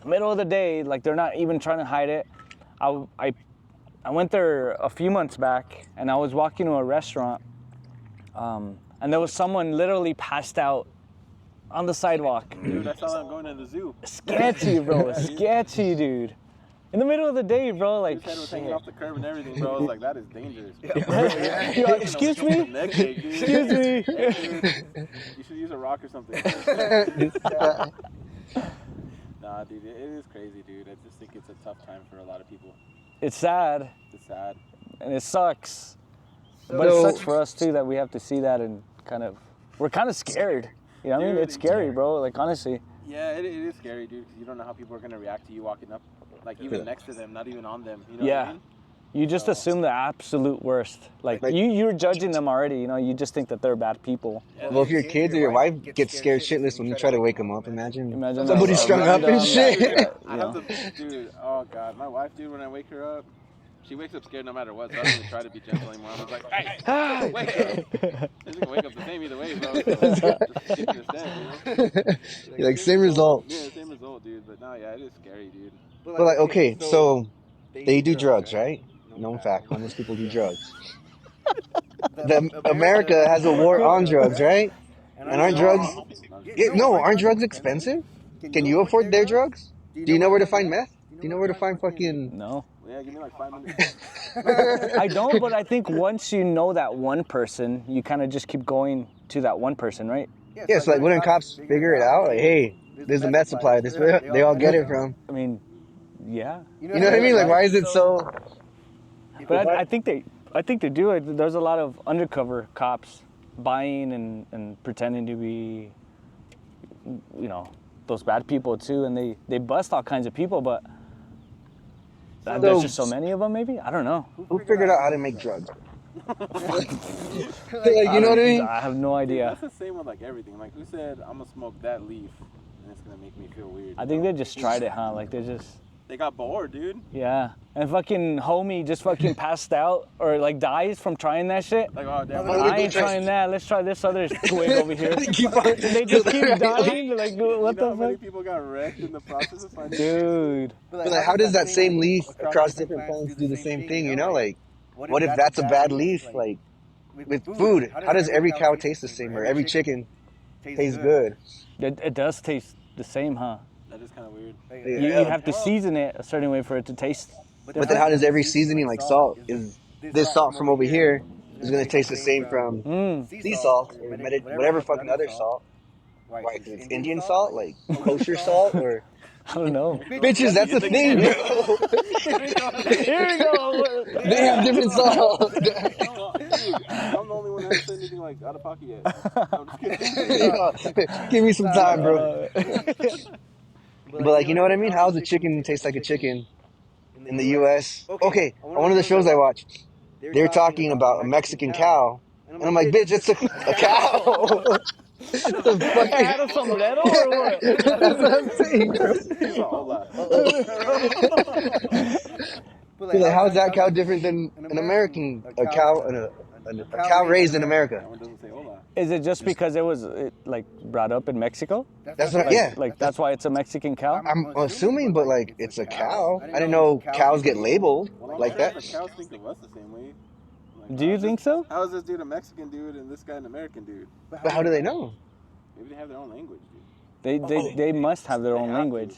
S1: Middle of the day, like they're not even trying to hide it. I went there a few months back, and I was walking to a restaurant, and there was someone literally passed out on the sidewalk.
S3: Dude, I saw them going to the zoo.
S1: Sketchy, bro. Sketchy, dude. In the middle of the day, bro. Like,
S3: His head was hanging off the curb and everything, bro. I was like, that is dangerous.
S1: Yo, excuse me. Excuse me.
S3: You should use a rock or something. Nah, dude, it is crazy, dude. I just think it's a tough time for a lot of people.
S1: It's sad
S3: It's sad.
S1: and it sucks. But it
S2: So-
S1: sucks for us too that we have to see that and we're kind of scared. You know what I mean?
S3: Dude,
S1: It's scary, bro. Like, honestly.
S3: Yeah, it is scary, dude, because you don't know how people are gonna react to you walking up, like even next to them, not even on them. You know what I mean?
S1: You just assume the absolute worst. Like you're judging them already. You know, you just think that they're bad people.
S2: Well, if your kids or your wife gets scared shitless when you try to wake them up, imagine somebody
S1: that,
S2: strung up and
S1: random,
S2: shit.
S3: I have to, dude. Oh god, my wife, dude. When I wake her up, she wakes up scared no matter what. So I don't even try to be gentle anymore. I'm just like, hey, wake up. She's gonna wake up the same either way, bro. So just get to the stand, you know?
S2: You're like, same result.
S3: Yeah, same result, dude. But no, yeah, it is scary, dude.
S2: But like, okay, so they do drugs, right? Known fact, homeless people do drugs. America has a war on drugs, right? And aren't drugs? Aren't drugs expensive? Can you afford their drugs? Do you know where to find meth? Do you know where to find fucking?
S1: No.
S3: Yeah, give me like 5 minutes.
S1: I don't, but I think once you know that one person, you kind of just keep going to that one person, right?
S2: Yeah, so like, wouldn't cops figure it out? Like, hey, there's a meth supply. This where they all get it from.
S1: I mean, yeah.
S2: You know what I mean? Like, why is it so?
S1: But I think they do it. There's a lot of undercover cops buying and pretending to be, you know, those bad people too, and they bust all kinds of people, but there's just so many of them. Maybe I don't know.
S2: Who figured out how to make drugs? Like, you know what I mean?
S1: I have no idea.
S3: That's the same with like everything. Like, who said I'm gonna smoke that leaf and it's gonna make me feel weird?
S1: I think they just tried it, huh? Like
S3: they got bored, dude.
S1: Yeah. And fucking homie just fucking passed out or like dies from trying that shit.
S3: Like, oh damn,
S1: I ain't trying that. Let's try this other twig over here. They just keep dying. They're like, what
S3: you know
S1: the
S3: how many
S1: fuck?
S3: people got wrecked in the process of finding
S1: Dude.
S2: But like, how does that same leaf across different plants do the same thing? You know, like, what if that's a bad leaf? Like, with food, how does every cow taste the same, or every chicken tastes good?
S1: It does taste the same, huh?
S3: That is kind of weird.
S1: You have to season it a certain way for it to taste.
S2: But then how does every seasoning, like salt, is this salt from over here is going to taste the same from sea salt or whatever fucking other salt? Why? Because it's Indian salt, like kosher salt, or
S1: I don't know.
S2: bitches? That's the thing, bro.
S1: Here we go.
S2: They have different salt.
S3: Dude, I'm the only one that hasn't said anything like out of pocket yet. I'm just kidding.
S2: Give me some time, bro. But like, you know what I mean? How does a chicken taste like a chicken in the U.S.? Okay, on one of the shows I watched, they're talking about a Mexican cow, and I'm like, bitch, it's a cow. The fucking...
S1: Had a sombrero or what?
S2: That's what I'm saying, bro.
S3: He's like, hola.
S2: So like, how is that cow different than an American cow raised in America?
S3: That one doesn't say hola.
S1: Is it just because it was like brought up in Mexico?
S2: That's what, yeah.
S1: Like that's why it's a Mexican cow?
S2: I'm assuming, but like, it's a cow. I didn't know cows get labeled like that.
S3: The cows think of us the same way. Like,
S1: Do you think so?
S3: How is this dude a Mexican dude and this guy an American dude?
S2: But how do they know?
S3: Maybe they have their own language, dude.
S1: They must have their own language.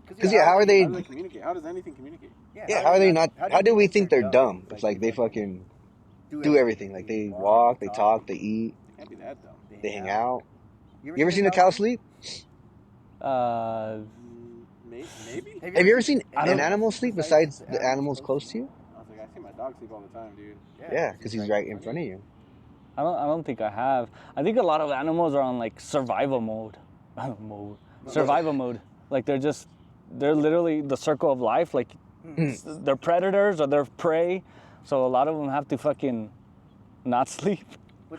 S2: Because yeah, how are they?
S3: How do they communicate? How does anything communicate?
S2: Yeah, how are they not? How do we think they're dumb? It's like they fucking do everything. Like they walk, they talk, they eat,
S3: They can't be that dumb.
S2: they hang out. You ever seen a cow sleep?
S3: Maybe?
S2: Have you ever seen an animal sleep besides the animals close to you?
S3: I was like, I see my dog sleep all the time, dude.
S2: Yeah, because he's right in front of you.
S1: I don't think I have. I think a lot of animals are on like survival mode. Survival mode. Like they're literally the circle of life. Like they're predators or they're prey. So a lot of them have to fucking not sleep.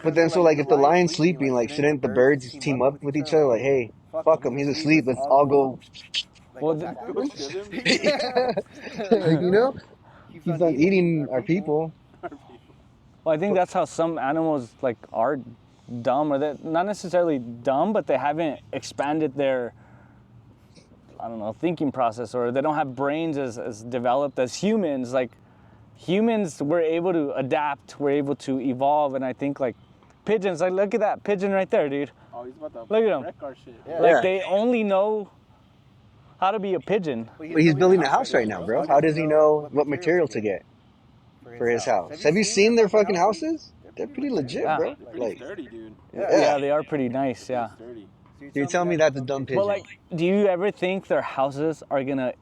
S2: But then, so like, if the lion's sleeping, like, shouldn't the birds team up with each other? Like, hey, fuck him, he's asleep. Let's all go.
S1: Well,
S2: Like, you know, he's not eating our people.
S1: well, I think that's how some animals like are dumb, or they're not necessarily dumb, but they haven't expanded their, I don't know, thinking process, or they don't have brains as developed as humans. Like humans, we're able to adapt, we're able to evolve, and I think like pigeons, like look at that pigeon right there, dude.
S3: Oh, he's about to
S1: Look at him.
S3: wreck our shit.
S2: Yeah.
S1: Like they only know how to be a pigeon.
S2: But he's building a house right now, bro. How does he know what material to get for his house? Have you seen their fucking houses? They're pretty legit, bro.
S3: They're pretty
S2: Like,
S3: sturdy, dude.
S1: Yeah, they are pretty nice, yeah.
S3: Sturdy.
S2: you're telling me that's a dumb pigeon?
S1: But like, do you ever think their houses are gonna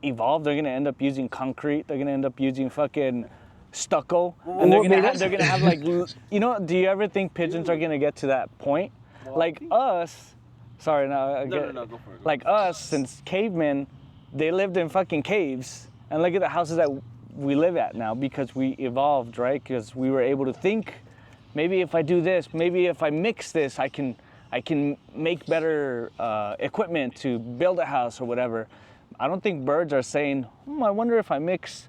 S1: evolve? They're gonna end up using concrete. They're gonna end up using fucking stucco,
S2: Well,
S1: and they're
S2: what
S1: gonna
S2: made
S1: have,
S2: us-
S1: they're gonna have like, you know, do you ever think pigeons are gonna get to that point? Like us, sorry, no,
S3: No, go for it.
S1: like us, since cavemen, they lived in fucking caves, and look at the houses that we live at now because we evolved, right? Because we were able to think, maybe if I do this, maybe if I mix this, I can make better equipment to build a house or whatever. I don't think birds are saying, I wonder if I mix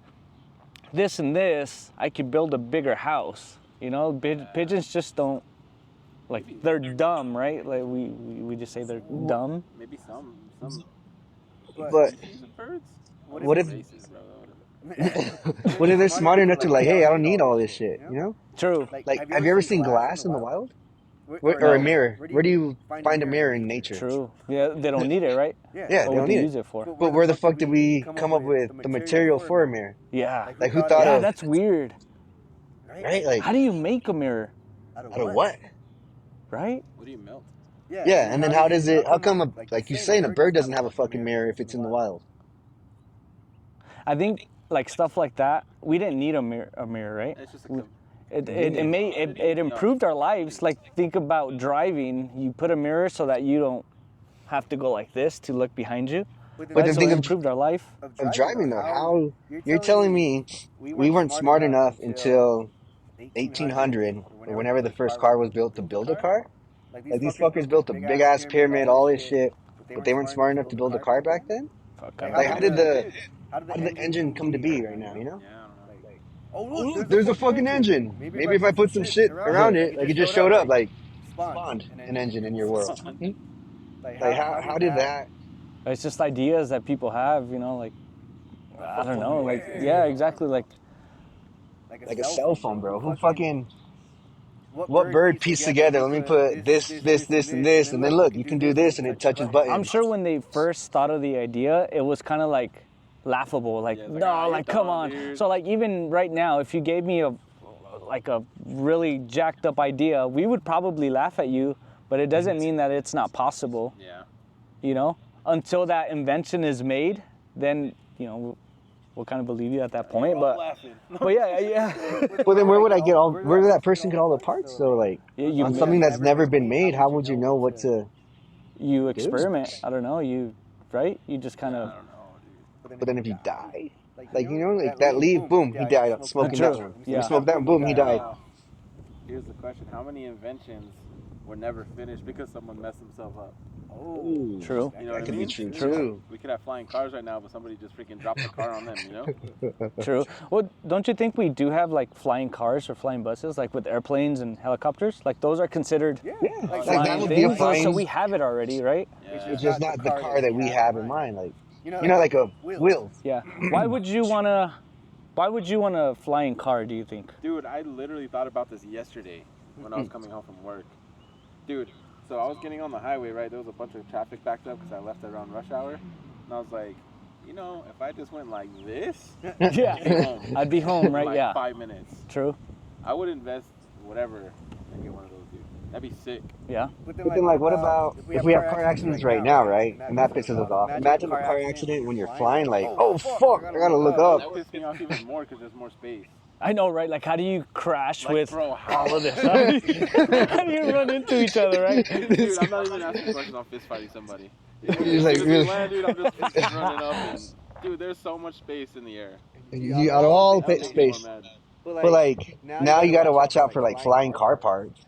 S1: this and this, I could build a bigger house. You know, pigeons just don't, like, they're dumb, right? Like we just say they're dumb.
S3: Maybe some
S2: But
S3: species of birds.
S2: what if
S3: Racist, bro?
S2: what if they're smart enough to like, hey, I don't need all this shit, you know?
S1: True.
S2: Like, have you ever seen glass in the wild? Or a mirror? Where do you find a mirror in nature?
S1: True. Yeah, they don't need it, right?
S2: Yeah,
S1: What
S2: they
S1: would
S2: don't
S1: they
S2: need
S1: use
S2: it.
S1: it for?
S2: But where the fuck did we come up with the material for a mirror?
S1: Yeah.
S2: Like, who thought
S1: Yeah,
S2: of,
S1: that's weird.
S2: right? Like,
S1: How do you make a mirror,
S2: out of what?
S1: right?
S3: What do you melt?
S2: Yeah, and then how does it, how come, like you're saying, a bird doesn't have a fucking mirror if it's in the wild?
S1: I think like stuff like that, we didn't need a mirror, right?
S3: It's just a
S1: It improved our lives. Like, think about driving. You put a mirror so that you don't have to go like this to look behind you.
S2: But
S1: Right?
S2: then
S1: So
S2: think
S1: it
S2: of
S1: improved our life.
S2: driving though. How you're telling me we weren't smart enough until 1800 or whenever the first car was built to build a car? Like these fuckers built a big ass pyramid, all this shit, but they weren't smart enough to build a car back then?
S1: Fuck, I
S2: Like
S1: don't
S2: how
S1: know.
S2: did the engine come to be right now, you know?
S3: Yeah, I don't know.
S2: Oh, look, there's a fucking engine. Maybe if I put some shit around it, like it just showed up, like spawned an engine in your world. Like how did that?
S1: It's just ideas that people have, you know, like, I don't know, like, yeah, exactly, like,
S2: Like a cell phone, bro. Who fucking? What bird pieced together? Let me put this, and this, and then look, you can do this, and it touches buttons.
S1: I'm sure when they first thought of the idea, it was kind of like laughable, like,
S3: Yeah, it's like,
S1: no,
S3: "Ah, you're
S1: like, come
S3: dumb,
S1: on.
S3: dude."
S1: So, like, even right now, if you gave me a really jacked up idea, we would probably laugh at you, but it doesn't mean that it's not possible,
S3: Yeah.
S1: you know? Until that invention is made, then, you know, we'll kind of believe you at that point, but yeah.
S2: Well, then where would I get all? Where would that person get all the parts? So, like,
S1: You,
S2: on something that's never been made, how would you know what to?
S1: you experiment, I don't know, right? You just kind
S3: I
S1: of,
S3: don't know, dude.
S2: But then if you die, like you know, like that leaf, boom, he died smoking
S1: True.
S2: that one.
S1: Yeah.
S2: You smoke that, boom, he died.
S3: Now, here's the question: how many inventions were never finished because someone messed himself up?
S2: Ooh,
S1: True.
S3: You know
S2: that
S3: what I
S2: could be
S3: mean?
S2: true
S3: Yeah.
S2: too.
S3: We could have flying cars right now, but somebody just freaking dropped the car on them. You know?
S1: True. Well, don't you think we do have like flying cars or flying buses, like with airplanes and helicopters? Like those are considered
S2: Yeah, like
S1: flying
S2: that would be a
S1: things, so
S2: flying.
S1: we have it already, right?
S3: Yeah.
S2: It's just not the car that we have in mind. Like you know, like a wheel.
S1: Yeah. Why would you want a flying car, do you think?
S3: Dude, I literally thought about this yesterday when I was coming home from work. Dude, so I was getting on the highway, right? There was a bunch of traffic backed up because I left around rush hour. And I was like, you know, if I just went like this,
S1: Yeah. I'd be home,
S3: in
S1: right?
S3: like
S1: Yeah.
S3: 5 minutes.
S1: True.
S3: I would invest whatever and get one of those, dude. That'd be sick.
S1: Yeah.
S2: But then, like, what about if we have car accidents right now, right? And that pisses us off. Imagine a car accident when you're flying, like, oh fuck, I gotta look
S3: That
S2: up.
S3: pissed me off even more because there's more space.
S1: I know, right? Like, how do you crash
S3: Like,
S1: with
S3: bro, how?
S1: all of this? How do you run into each other, right?
S3: Dude, I'm not even asking questions on fist fighting somebody.
S2: He's like,
S3: As soon as we
S2: really?
S3: land, dude, I'm just running up and, dude, there's so much space in the air.
S2: You out of all
S3: That makes me
S2: space.
S3: more mad.
S2: But like now you gotta watch out for like flying car parts.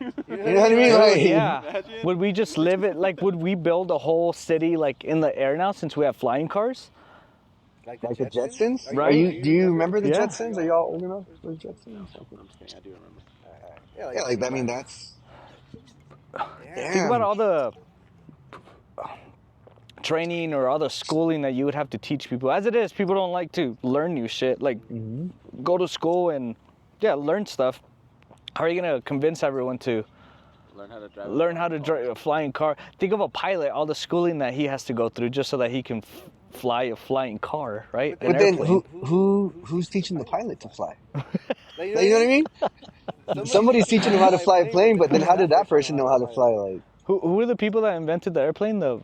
S2: You know what I mean?
S1: Oh,
S2: Like,
S1: yeah.
S3: Imagine.
S1: Would we just live it, like, would we build a whole city, like, in the air now since we have flying cars?
S2: Like the Jetsons?
S1: Right.
S2: Do you remember the
S1: Yeah.
S2: Jetsons? Are y'all old enough for the Jetsons?
S3: I'm just kidding, I do remember.
S2: Yeah, like I mean that's.
S1: Think about all the training or all the schooling that you would have to teach people. As it is, people don't like to learn new shit. Like, go to school and, yeah, learn stuff. How are you going to convince everyone to
S3: Learn how to drive.
S1: a flying car? Think of a pilot, all the schooling that he has to go through just so that he can fly a flying car, right? An
S2: But then
S1: airplane.
S2: who's teaching the pilot to fly? Like, you know what I mean? Somebody's teaching him how to fly a plane, but then how did that person know how to fly? Like,
S1: Who are the people that invented the airplane?
S3: The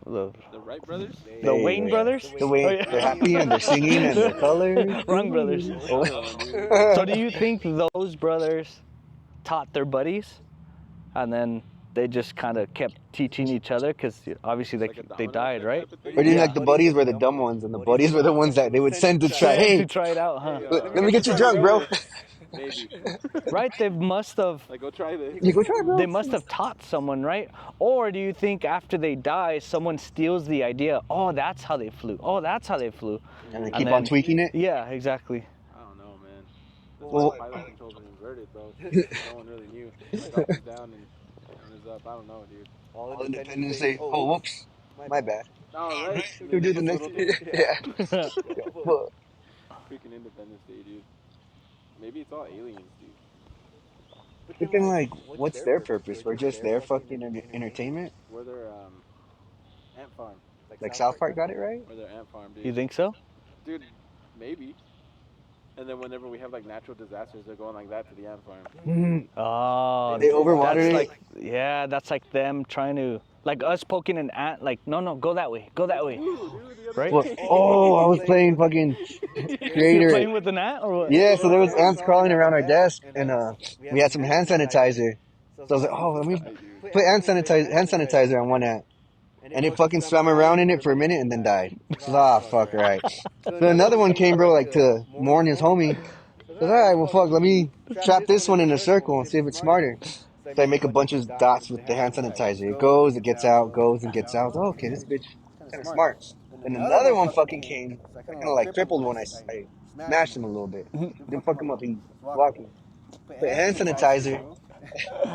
S3: Wright brothers?
S1: The Wayne brothers?
S2: The way
S1: Oh, yeah.
S2: they're happy and they're singing and they're colors.
S1: Wrong brothers.
S2: Oh.
S1: So do you think those brothers taught their buddies, and then they just kind of kept teaching each other? Because obviously they died, right?
S2: Or do you like the buddies were the dumb ones and the buddies were the ones that they would send to try?
S1: To
S2: Hey,
S1: try it out, huh?
S2: let me get you drunk, bro.
S3: Maybe.
S1: Right? They must have.
S3: Like, go try this.
S2: You go try, bro.
S1: They must have taught someone, right? Or do you think after they die, someone steals the idea? Oh, that's how they flew. Oh, that's how they flew.
S2: And they keep on tweaking it.
S1: Yeah, exactly.
S3: I don't know, man.
S2: Well-
S3: Pilot controls are inverted, bro. No one really knew. Like, up is down and down is up. I don't know, dude.
S2: All independents say, oh, whoops, my bad.
S3: Oh, right.
S2: Who do the next? Yeah. Well,
S3: Freaking Independence Day, dude. Maybe it's all aliens, dude.
S2: but then, like, what's their purpose? We're just their fucking entertainment?
S3: We're their ant farm.
S2: Like South Park got it right?
S3: We're their ant farm, dude.
S1: You think so?
S3: Dude, maybe. And then whenever we have like natural disasters, they're going like that to the ant farm.
S1: Oh,
S2: They overwater
S1: that's
S2: it.
S1: like, yeah, that's like them trying to, like us poking an ant, like, no, go that way, right?
S2: Well, oh, I was playing fucking
S1: You're
S2: Creator.
S1: playing with an ant or what?
S2: Yeah, so there was ants crawling around our desk, and we had some hand sanitizer. So I was like, oh, let me put hand sanitizer on one ant. And it fucking swam around in it for a minute and then died. So, fuck, right. So another one came, bro, like to mourn his homie. So, all right, well, fuck, let me trap this one in a circle and see if it's smarter. So I make a bunch of dots with the hand sanitizer. It goes, it gets out, goes, and gets out. Oh, okay, this bitch kind of smart. And another one fucking came. I kind of like crippled one. I smashed him a little bit. Didn't fuck him up. He's walking. Put hand sanitizer.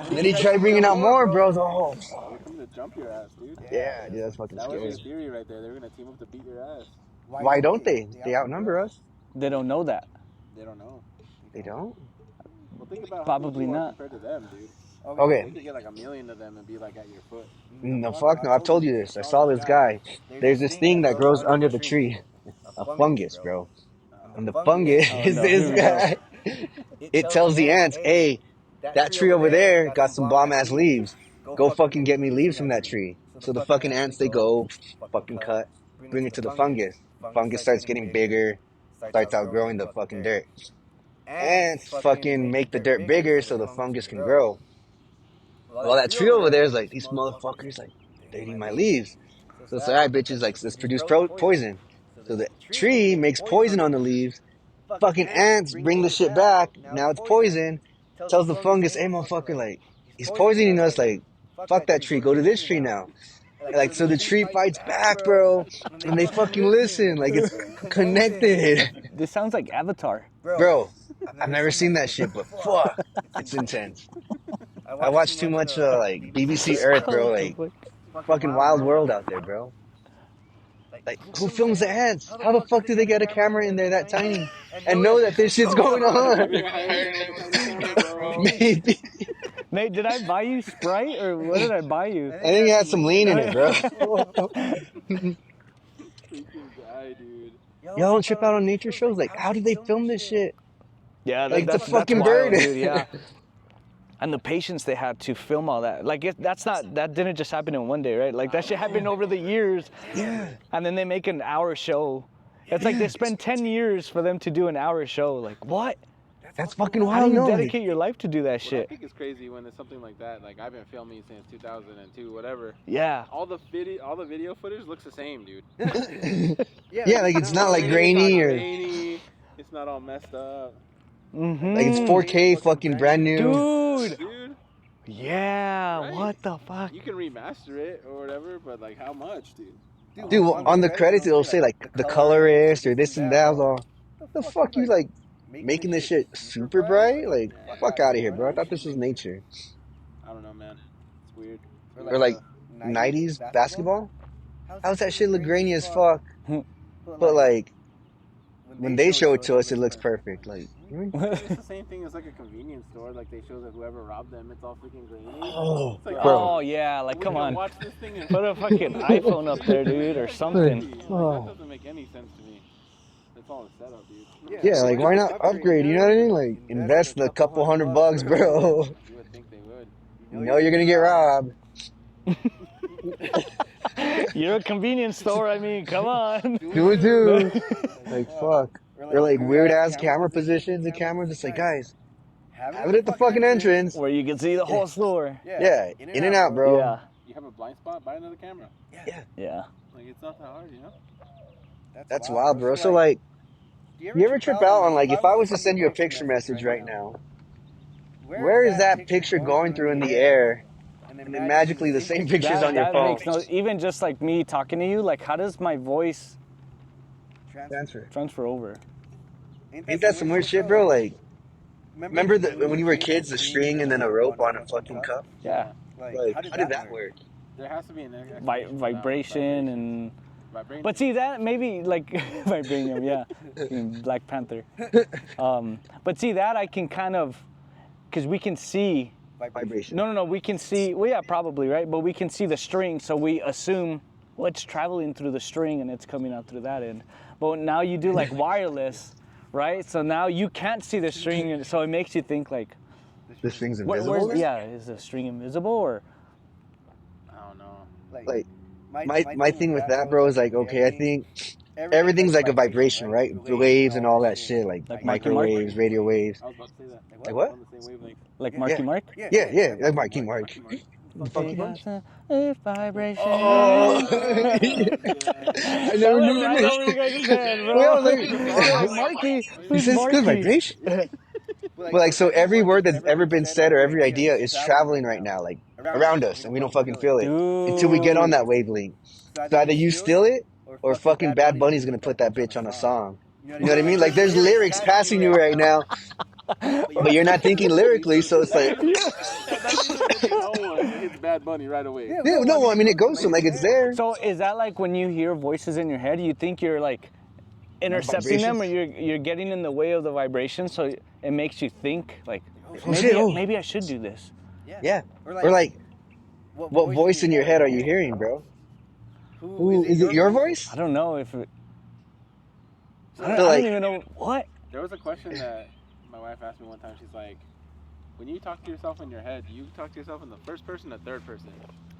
S2: And then he tried bringing out more, bro. Oh,
S3: They're coming to jump your ass, dude.
S2: yeah, dude, that's fucking
S3: That was your
S2: scary.
S3: theory right there. They were gonna team up to beat your ass.
S2: Why don't they? They outnumber us.
S1: They don't know that.
S3: They don't know.
S2: They don't?
S3: Well, think about
S1: Probably
S3: how many you are
S1: not.
S3: compared to them, dude.
S2: Okay.
S3: They could get like 1,000,000 of them and be like at your foot.
S2: No, fuck no. I've told you this. I saw this guy. There's this thing that grows under the tree. A fungus, bro. And the fungus is
S1: no,
S2: this
S1: here we go.
S2: guy. It tells the ants, hey, that tree over there got some bomb-ass leaves. Go fucking get me leaves from that tree. So the fucking ants, they go, fucking cut, bring it to the fungus. Fungus starts getting bigger, starts outgrowing the fucking dirt. Ants fucking make the dirt bigger so the fungus can grow. Well, that tree over there is like, these motherfuckers, like, they're eating my leaves. So it's like, all right, bitches, like, let's produce poison. So the tree makes poison on the leaves. Fucking ants bring the shit back. Now it's poison. Tells the fungus, hey, motherfucker, like, he's poisoning us. Like, fuck that tree. Go to this tree now. Like, so the tree fights back, bro. And they fucking listen. Like, it's connected.
S1: This sounds like Avatar.
S2: Bro, I've never seen that shit, but fuck, it's intense. I watch too much, like, BBC Earth, bro. Like, fucking wild world out there, bro. Like, who films the ants? How the fuck do they get a camera in there that tiny and know that this shit's going on? Maybe.
S1: Nate, did I buy you Sprite or what did I buy you?
S2: I think it had some lean in it, bro.
S3: Freaking guy, dude.
S2: Y'all don't trip out on nature shows? Like, how do they film this shit?
S1: Yeah,
S2: Like the
S1: that's
S2: fucking
S1: wild,
S2: bird.
S1: dude, yeah. And the patience they had to film all that. Like, that didn't just happen in one day, right? Like, that shit happened over the years.
S2: Yeah.
S1: And then they make an hour show. It's like they spend 10 years for them to do an hour show. Like, what?
S2: That's fucking
S1: How
S2: wild,
S1: do you
S2: no?
S1: dedicate your life to do that
S3: What I
S1: shit?
S3: think is crazy when it's something like that. Like I've been filming since 2002, whatever.
S1: Yeah.
S3: All the video footage looks the same, dude.
S2: Yeah, like it's not like grainy or
S3: It's not all messed up,
S1: Mm-hmm.
S2: like it's 4K fucking brand new.
S1: Dude.
S3: dude.
S1: Yeah,
S3: Right.
S1: what the fuck?
S3: You can remaster it or whatever, but like how much, dude?
S2: Dude, on the credits it'll say like the colorist or this and that. I was all, what the fuck you like making this shit super bright? Like, fuck out of here, bro. I thought this was nature.
S3: I don't know, man. It's weird.
S2: Or like 90s basketball? How's that shit look grainy as fuck? But like when they show it to us, it looks perfect. Like,
S3: It's the same thing as like a convenience store. Like they show that whoever robbed them, it's all freaking grainy.
S2: oh,
S3: It's like,
S1: Oh, yeah, like,
S3: we
S1: come
S3: can
S1: on.
S3: Watch this thing and
S1: Put a fucking iPhone up there, dude, or something.
S3: Like, that doesn't make any sense to me. It's all a setup, dude.
S2: yeah, like why not upgrade? You know what I mean? Like invest a couple $100, bro.
S3: You would think they would.
S2: You know you're gonna get robbed.
S1: You're a convenience store. I mean, come on.
S2: Do it, too. Like, fuck. Or like weird ass camera positions and cameras. It's like, guys, have it at the fucking entrance.
S1: Where you can see the whole store.
S2: Yeah, in and out, bro.
S1: Yeah.
S3: You have a blind spot, buy another camera.
S1: Yeah.
S3: Like, it's not that hard, you know?
S2: That's wild, bro. So like, you ever trip out on like, if I was to send you a picture message right now, where is that picture going through in the air? And then magically the same picture's on your phone.
S1: Makes no, even just like me talking to you, like how does my voice transfer over?
S2: Ain't that some weird shit, bro? Like, remember when you were kids, the string and then a rope on a fucking cup?
S1: Yeah.
S2: Like, how did that work?
S3: There has to be an
S1: Vibration and... But see that maybe like vibranium, yeah, Black Panther. But see that I can kind of, because we can see
S2: Vibration.
S1: No, we can see. Well, yeah, probably right. But we can see the string, so we assume well it's traveling through the string and it's coming out through that end. But now you do like wireless, right? So now you can't see the string, and so it makes you think like
S2: the string's invisible.
S1: Is the string invisible or?
S3: I don't know.
S2: Like. My thing with that, bro, is like, okay, I think everything's like a vibration, right? The waves and all that shit, like microwaves, radio waves.
S3: I was about to say that.
S2: Like what?
S3: On the same wavelength.
S1: Like Marky Mark?
S2: Yeah, like Marky Mark.
S1: Funky Bunch? Vibration.
S2: Oh! I never knew that. Well, like,
S1: Marky.
S2: He says good vibration. But like, so every word that's ever been said or every idea is traveling right now, like around us, and we don't fucking feel it until we get on that wavelength. So either you steal it, or fucking Bad Bunny's gonna put that bitch on a song. You know what I mean? Like, there's lyrics passing you right now, but you're not thinking lyrically, so it's like.
S3: It's Bad Bunny right away.
S2: Yeah, no, I mean it goes to like it's there.
S1: So is that like when you hear voices in your head, you think you're like intercepting them, or you're getting in the way of the vibration, so it makes you think like maybe I should do this.
S2: Yeah. Or like, what voice in your head are you hearing, bro? Ooh, is it your voice?
S1: I don't know if it. I
S2: So,
S1: don't
S2: like,
S1: even know what.
S3: There was a question that my wife asked me one time. She's like, when you talk to yourself in your head, do you talk to yourself in the first person or third person?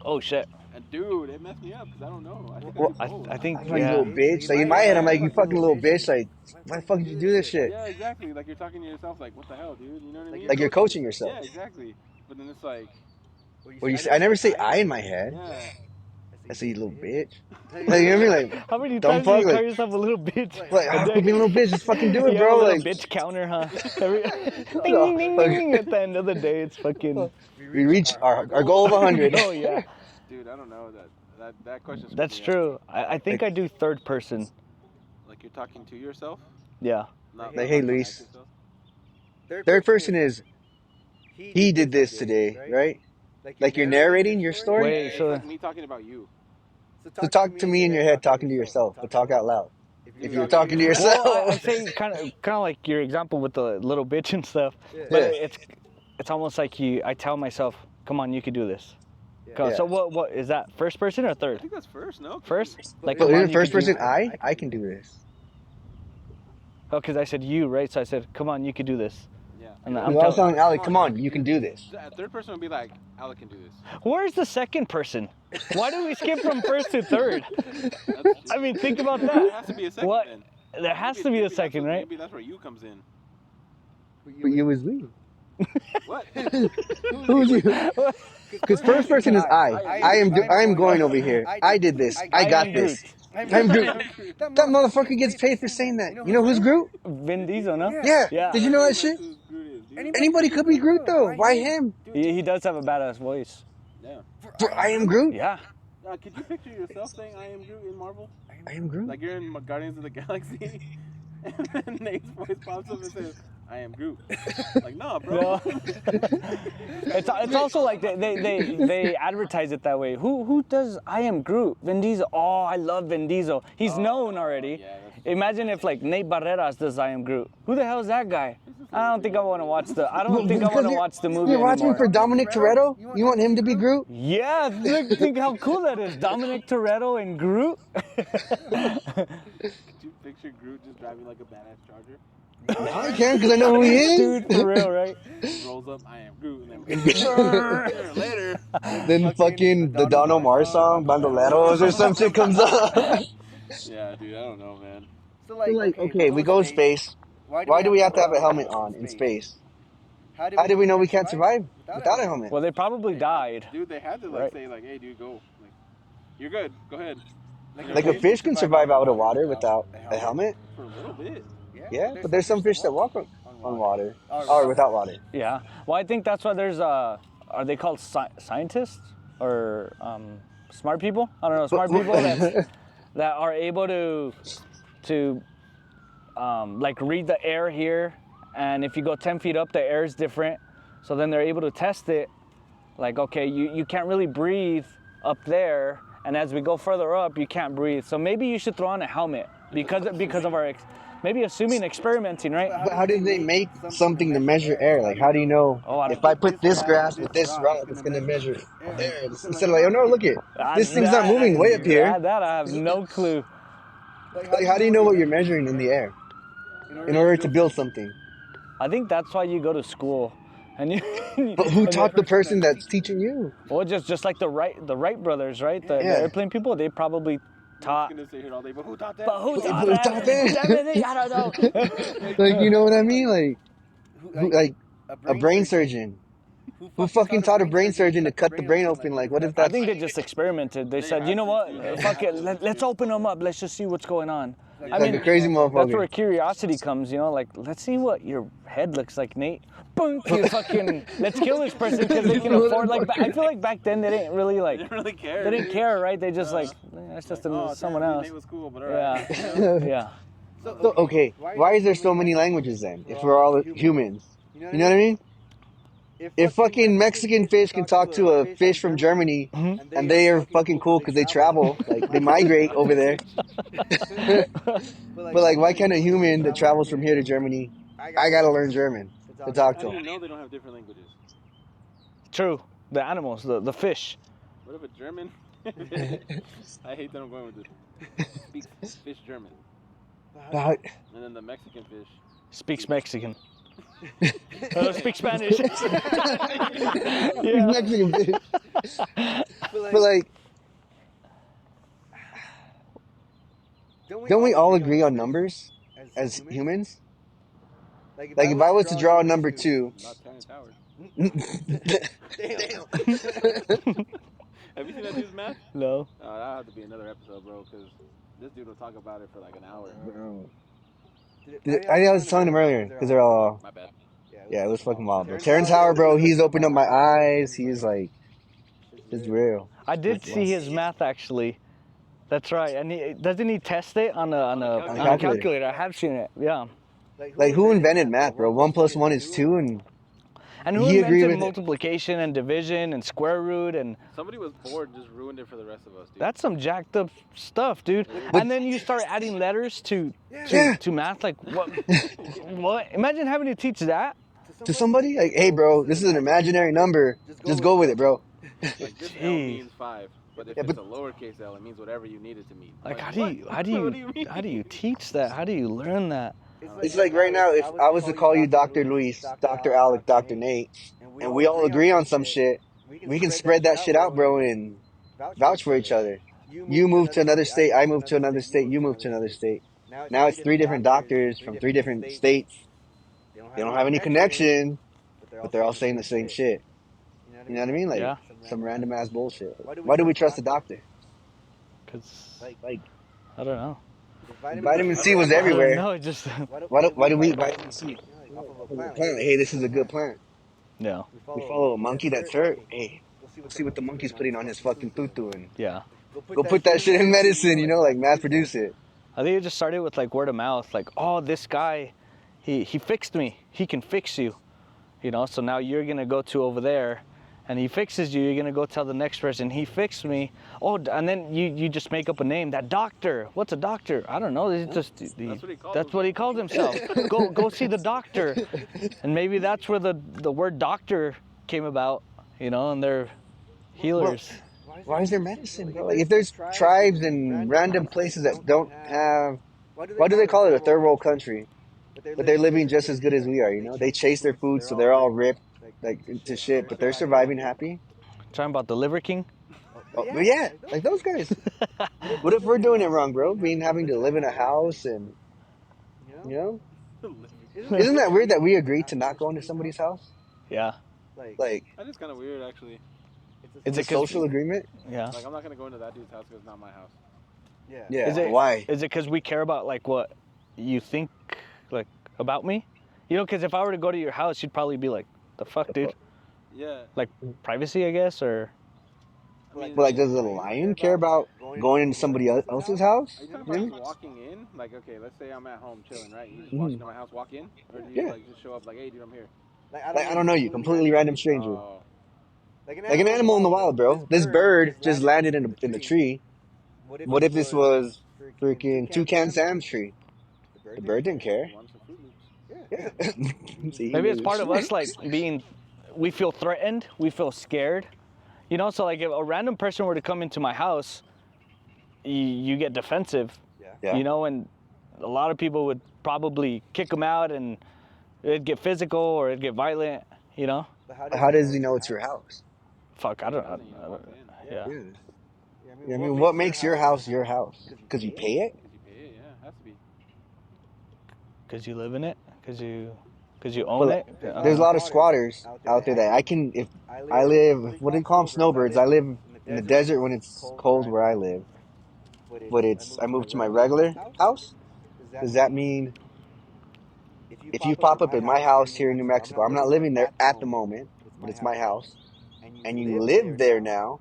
S1: Oh shit.
S3: And dude, it messed me up because I don't know. I think
S2: Well,
S3: I do both.
S1: I think
S2: I'm like, you little bitch. Like, in my head, I'm like, you fucking little bitch. Like, why the fuck did you do this shit?
S3: Yeah, exactly. Like you're talking to yourself, like, what the hell, dude? You know what I mean?
S2: Like, you're coaching yourself.
S3: Yeah, exactly. But then it's like,
S2: Or you say, I never say I in my head.
S3: yeah.
S2: I say, you little bitch. Like, you know what I mean? Like,
S1: How many
S2: Don't
S1: times do you
S2: fuck,
S1: call
S2: like-
S1: yourself a little bitch?
S2: like, I'm being a little bitch. Just fucking do it,
S1: You
S2: bro.
S1: have a
S2: Like,
S1: little bitch counter, huh? Ding, ding, ding, ding. At the end of the day, it's fucking.
S2: we reach our goal of 100.
S1: Oh yeah,
S3: Dude, I don't know that question.
S1: that's true. I think I do third person.
S3: Like you're talking to yourself.
S1: Yeah.
S3: Not
S2: Like, hey,
S3: not
S2: Luis.
S3: at yourself.
S2: Third person is, he did this today, right? Like, you're narrating your story.
S1: Wait,
S3: It's
S1: so
S3: like me talking about you.
S2: So talk to me in your head, talking to yourself, but talk out loud. If you're talking to
S1: well, I
S2: yourself.
S1: say kind of like your example with the little bitch and stuff. But
S2: Yeah.
S1: it's almost like I tell myself, come on, you could do this.
S2: Yeah.
S1: So what is that? First person or
S3: I
S1: third?
S3: think that's first, no?
S1: First? Like
S2: So
S1: come on,
S2: in
S1: you
S2: first
S1: could do-
S2: person, I can do this.
S1: Oh, because I said you, right? So I said, come on, you could do this.
S3: Yeah.
S1: And
S2: I was telling Alec, come on, you can do this.
S3: Third person would be like, Alec can do this.
S1: Where's the second person? Why do we skip from first to third? I mean, think about
S3: There
S1: that.
S3: has to be a second
S1: What?
S3: then.
S1: There has
S3: Maybe-
S1: to be
S3: maybe
S1: a
S3: that's
S1: second,
S3: what-
S1: right?
S3: Maybe that's where you comes in.
S2: But you was me.
S3: What?
S2: Who's you? Because first person is I. I am going over here. I did this. I got this. I'm Groot. That motherfucker gets paid for saying that. You know who's Groot?
S1: Vin Diesel, no?
S2: Yeah.
S1: Yeah.
S2: Did you know that shit? Anybody could be Groot though. Why him?
S1: He does have a badass voice.
S3: Yeah.
S2: For I am Groot.
S1: Yeah.
S3: Could you picture yourself saying I am Groot in Marvel?
S2: I am Groot.
S3: Like you're in Guardians of the Galaxy, and then Nate's voice pops up and says, I am Groot. Like, nah, bro.
S1: No. It's also like they advertise it that way. Who does I am Groot? Vin Diesel. Oh, I love Vin Diesel. He's known already.
S3: Yeah,
S1: Imagine if like Nate Barreras does I am Groot. Who the hell is that guy? I don't think I want to watch the. I don't think I want to watch the movie
S2: You're watching
S1: anymore.
S2: for Dominic Toretto? You want him to be Groot?
S1: Yeah, think how cool that is. Dominic Toretto and Groot.
S3: Could you picture Groot just driving like a badass Charger?
S2: Now I can because I know who he is.
S1: Dude, for real, right?
S3: Rolls up, I am Groot, and then later.
S2: Then fucking the Don Omar song, Bandoleros or some shit comes on.
S3: Yeah, dude, I don't know, man.
S2: So like, okay, we go in space. Why do we have to have a helmet on in space? How do we know we can't survive without a helmet?
S1: Well, they probably died.
S3: Dude, they had to
S1: Right.
S3: say like, hey, dude, go. Like, you're good. Go ahead.
S2: Like a fish can survive out of water without a helmet.
S3: For a little bit.
S2: Yeah, but there's some fish that walk on water or without water.
S1: Yeah. Well, I think that's why there's are they called scientists or smart people? I don't know, smart people that are able to like read the air here, and if you go 10 feet up, the air is different. So then they're able to test it. Like, okay, you can't really breathe up there, and as we go further up, you can't breathe. So maybe you should throw on a helmet because of our maybe assuming experimenting, right?
S2: But how did they make something to measure air? Like, how do you know if I put this grass with this rock, it's gonna measure air? Instead of like, oh no, look it, this thing's not moving way up here.
S1: That I have no clue.
S2: Like, how do you know what you're measuring in the air in order to build something?
S1: I think that's why you go to school, and you.
S2: But who taught the person that's teaching you?
S1: Well, just like the Wright brothers, right? The airplane people, they probably taught.
S3: I'm gonna sit here all day, but who taught that?
S1: But who taught
S2: Who
S1: that?
S2: taught that?
S1: Everything, I don't know.
S2: Like, you know what I mean? Like a brain surgeon. Who fucking taught a brain surgeon to cut the brain open? Like, what if
S1: I
S2: that's...
S1: think they just experimented. They said, you know what? Fuck it. Let's open them up. Let's just see what's going on. I mean,
S2: a crazy motherfucker.
S1: That's where curiosity comes, you know? Like, let's see what your head looks like, Nate. Boom! You fucking, let's kill this person because they can afford, like, I feel like back then they didn't really, like...
S3: They didn't really care.
S1: They didn't care, right? They just, like, that's just someone else.
S3: Nate was cool, but all right.
S1: Yeah. Yeah.
S2: So, okay, why is there so many languages then, if we're all humans? You know what I mean? If fucking Mexican fish can talk to a fish from Germany, and they are fucking cool because they travel, like, they migrate over there. But, like, why can't a human that travels from here to Germany, I gotta learn German to talk to
S3: How do you
S2: them?
S3: know they don't have different languages?
S1: True. The animals, the fish.
S3: What if a German? I hate that I'm going with this. Speaks fish German.
S2: But
S3: And then the Mexican fish.
S1: Speaks Mexican. Speak Spanish. Yeah.
S2: Mexican fish. But, like, don't we all agree on numbers as humans? Like, if I was to draw a number 2...
S3: Not Terrence Howard.
S2: Damn.
S3: Have you seen that dude's math?
S1: No.
S3: That'll have to be another episode, bro, because this dude will talk about it for like an hour.
S2: I was telling him earlier, because they're all...
S3: My bad.
S2: Yeah, it was fucking wild, bro. Terrence Howard, bro, he's opened up my eyes. He's like... It's real.
S1: I did see his math actually. That's right. And doesn't he test it on a calculator? I have seen it. Yeah.
S2: Like, who invented math, bro? 1 + 1 is 2,
S1: And who
S2: He agreed
S1: invented
S2: with it.
S1: multiplication and division and square root and
S3: Somebody was bored and just ruined it for the rest of us, dude.
S1: that's some jacked up stuff, dude. And then you start adding letters to math. Like what? What? Imagine having to teach that.
S2: to somebody? Like, hey, bro, this is an imaginary number. Just go with it, bro.
S3: Like this L
S1: Jeez.
S3: means 5, but if
S2: Yeah,
S3: it's
S2: but-
S3: a lowercase L, it means whatever you need it to mean.
S1: Like how
S3: what?
S1: do you
S3: What do you mean?
S1: teach that? How do you learn that?
S2: It's like right now, if I was to call you Dr. Luis, Dr. Alec, Dr. Nate, and we all agree on some shit, we can spread that shit out, bro, and vouch for each other. You move to another state, I move to another state, you move to another state. Now it's 3 different doctors from 3 different states. They don't have any connection, but they're all saying the same shit. You know what I mean? Like,
S1: Yeah.
S2: some random ass bullshit. Why do we trust a doctor?
S1: Cause
S2: Like,
S1: I don't know.
S2: vitamin C was everywhere.
S1: No, it just
S2: Why do we eat vitamin C? Plant. Hey, this is a good plant.
S1: yeah,
S2: We follow a monkey that's hurt. Hey, we'll see what the monkey's putting on his fucking tutu and
S1: yeah.
S2: go put that shit in medicine, you know, like mass produce it.
S1: I think it just started with like word of mouth. Like, oh, this guy, he fixed me. He can fix you. You know, so now you're gonna go to over there, and he fixes you. You're gonna go tell the next person he fixed me. Oh, and then you just make up a name. That doctor. What's a doctor? I don't know. It's just that's what he calls himself. Go see the doctor, and maybe that's where the word doctor came about. You know, and they're healers.
S2: Why is there medicine, bro? Like, if there's tribes and random places that don't have, why do they call it a third world country? but they're living just as good as we are. You know, they chase their food, so they're all ripped like to shit, but they're surviving happy.
S1: Talking about the Liver King.
S2: Oh, but yeah, like those guys. What if we're doing it wrong, bro? Being having to live in a house and you know, isn't that weird that we agreed to not go into somebody's house?
S1: Yeah.
S2: Like
S3: That is kind of weird, actually.
S2: it's a
S1: it 'cause-
S2: social agreement.
S1: Yeah.
S3: Like, I'm not gonna go into that dude's house because it's not my house.
S2: Yeah.
S1: Is it
S2: Why?
S1: Is it because we care about like what you think like about me? You know, because if I were to go to your house, you'd probably be like, "The fuck, dude."
S3: Yeah.
S1: Like privacy, I guess, or
S2: But like, does the lion care about going into somebody else's house?
S3: Are you talking about just walking in? Like, okay, let's say I'm at home chilling, right? You just walk into my house, walk in? Or do you,
S2: Yeah.
S3: like, just show up like, hey, dude, I'm here?
S2: Like I don't know you, completely random stranger.
S3: Oh.
S2: Like an animal in the wild, bro. This bird just landed in the tree. What if this was freaking Toucan Sam's tree? The bird didn't care.
S3: Want some Fruit Loops?
S2: Yeah. See,
S1: maybe it's
S2: he
S1: part
S2: was-
S1: of us like we feel threatened, we feel scared. You know, so like if a random person were to come into my house, you get defensive.
S2: Yeah.
S1: You know, and a lot of people would probably kick them out and it'd get physical or it'd get violent, you know?
S2: How does he know it's your house?
S1: Fuck, I don't
S3: Doesn't,
S1: know.
S3: you know, walk in.
S1: Yeah.
S2: Yeah, I mean, what makes your house your house? Because you pay it?
S3: Because you pay it, yeah, has to be.
S1: Because you live in it? Because you own
S2: Well,
S1: it?
S2: There's a lot of squatters out there that if I live, what do you call them, snowbirds? I live in the desert when it's cold where I live. But I moved to my regular house. Does that mean if you pop up at my house here in New Mexico, I'm not living there at the moment, but it's my house, and you live there now,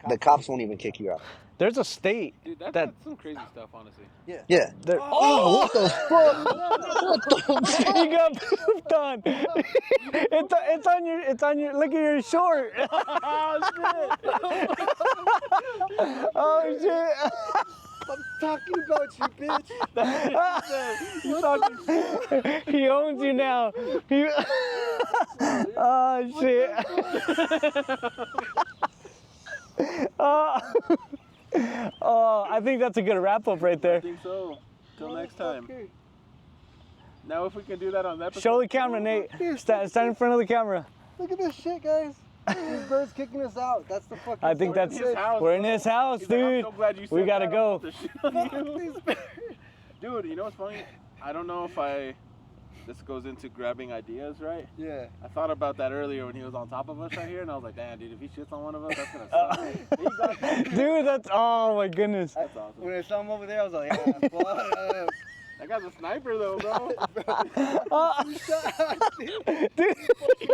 S2: the cops won't even kick you out.
S1: There's a state
S3: Dude, that's
S1: that
S3: some crazy stuff, honestly.
S2: Yeah.
S1: there,
S2: Oh, what the fuck? What the fuck?
S1: he got pooped on. It's on your look at your short. Oh shit.
S2: I'm talking about you, bitch.
S1: He owns you now. Oh shit. Oh, I think that's a good wrap up right
S3: I
S1: there.
S3: think so. Till next time. Now, if we can do that on the episode.
S1: Show the camera, Nate. Stand in front of the camera.
S4: Look at this shit, guys. This bird's kicking us out. That's the fucking.
S1: I think that's
S3: his house,
S1: we're in his house,
S3: He's like, I'm
S1: dude.
S3: so glad you
S1: We
S3: said
S1: gotta
S3: that.
S1: go.
S3: I'm about to shit on you. Dude, you know what's funny? I don't know if this goes into grabbing ideas, right?
S4: Yeah.
S3: I thought about that earlier when he was on top of us right here, and I was like, damn, dude, if he shits on one of us, that's gonna suck.
S1: Dude, that's oh my goodness.
S3: That's awesome.
S4: When I saw him over there, I was like, yeah, fuck.
S3: That guy's a sniper, though, bro.
S1: Dude.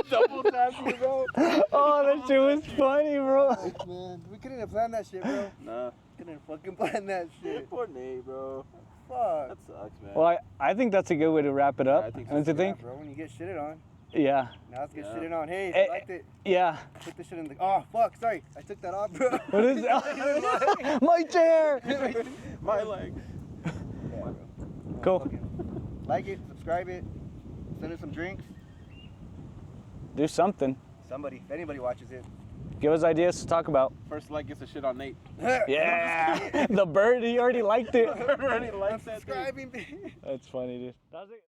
S3: Double tapped you, bro.
S1: Oh, that shit was funny, bro.
S4: Man, we couldn't have planned that shit, bro.
S3: Nah.
S4: Couldn't fucking plan that shit.
S3: Poor Nate, bro.
S4: Fuck.
S3: That sucks, man.
S1: Well, I think that's a good way to wrap it up.
S3: I think so,
S1: Don't you
S3: too.
S1: think?
S4: Bro, when you get shitted on,
S1: Yeah.
S4: now let's get
S3: Yeah.
S4: shitted on. Hey, if
S1: Eh,
S4: you liked it,
S1: Yeah.
S4: put this shit in the. Oh, fuck, sorry. I took that off, bro.
S1: What is that? My chair.
S3: My leg.
S1: Cool.
S4: Fucking like it, subscribe it, send us some drinks.
S1: Do something.
S4: Somebody, if anybody watches it.
S1: Give us ideas to talk about.
S3: First like gets a shit on Nate.
S1: Yeah. The bird, he already liked it.
S3: Already likes that thing.
S4: Subscribing,
S1: That's funny, dude. That's it.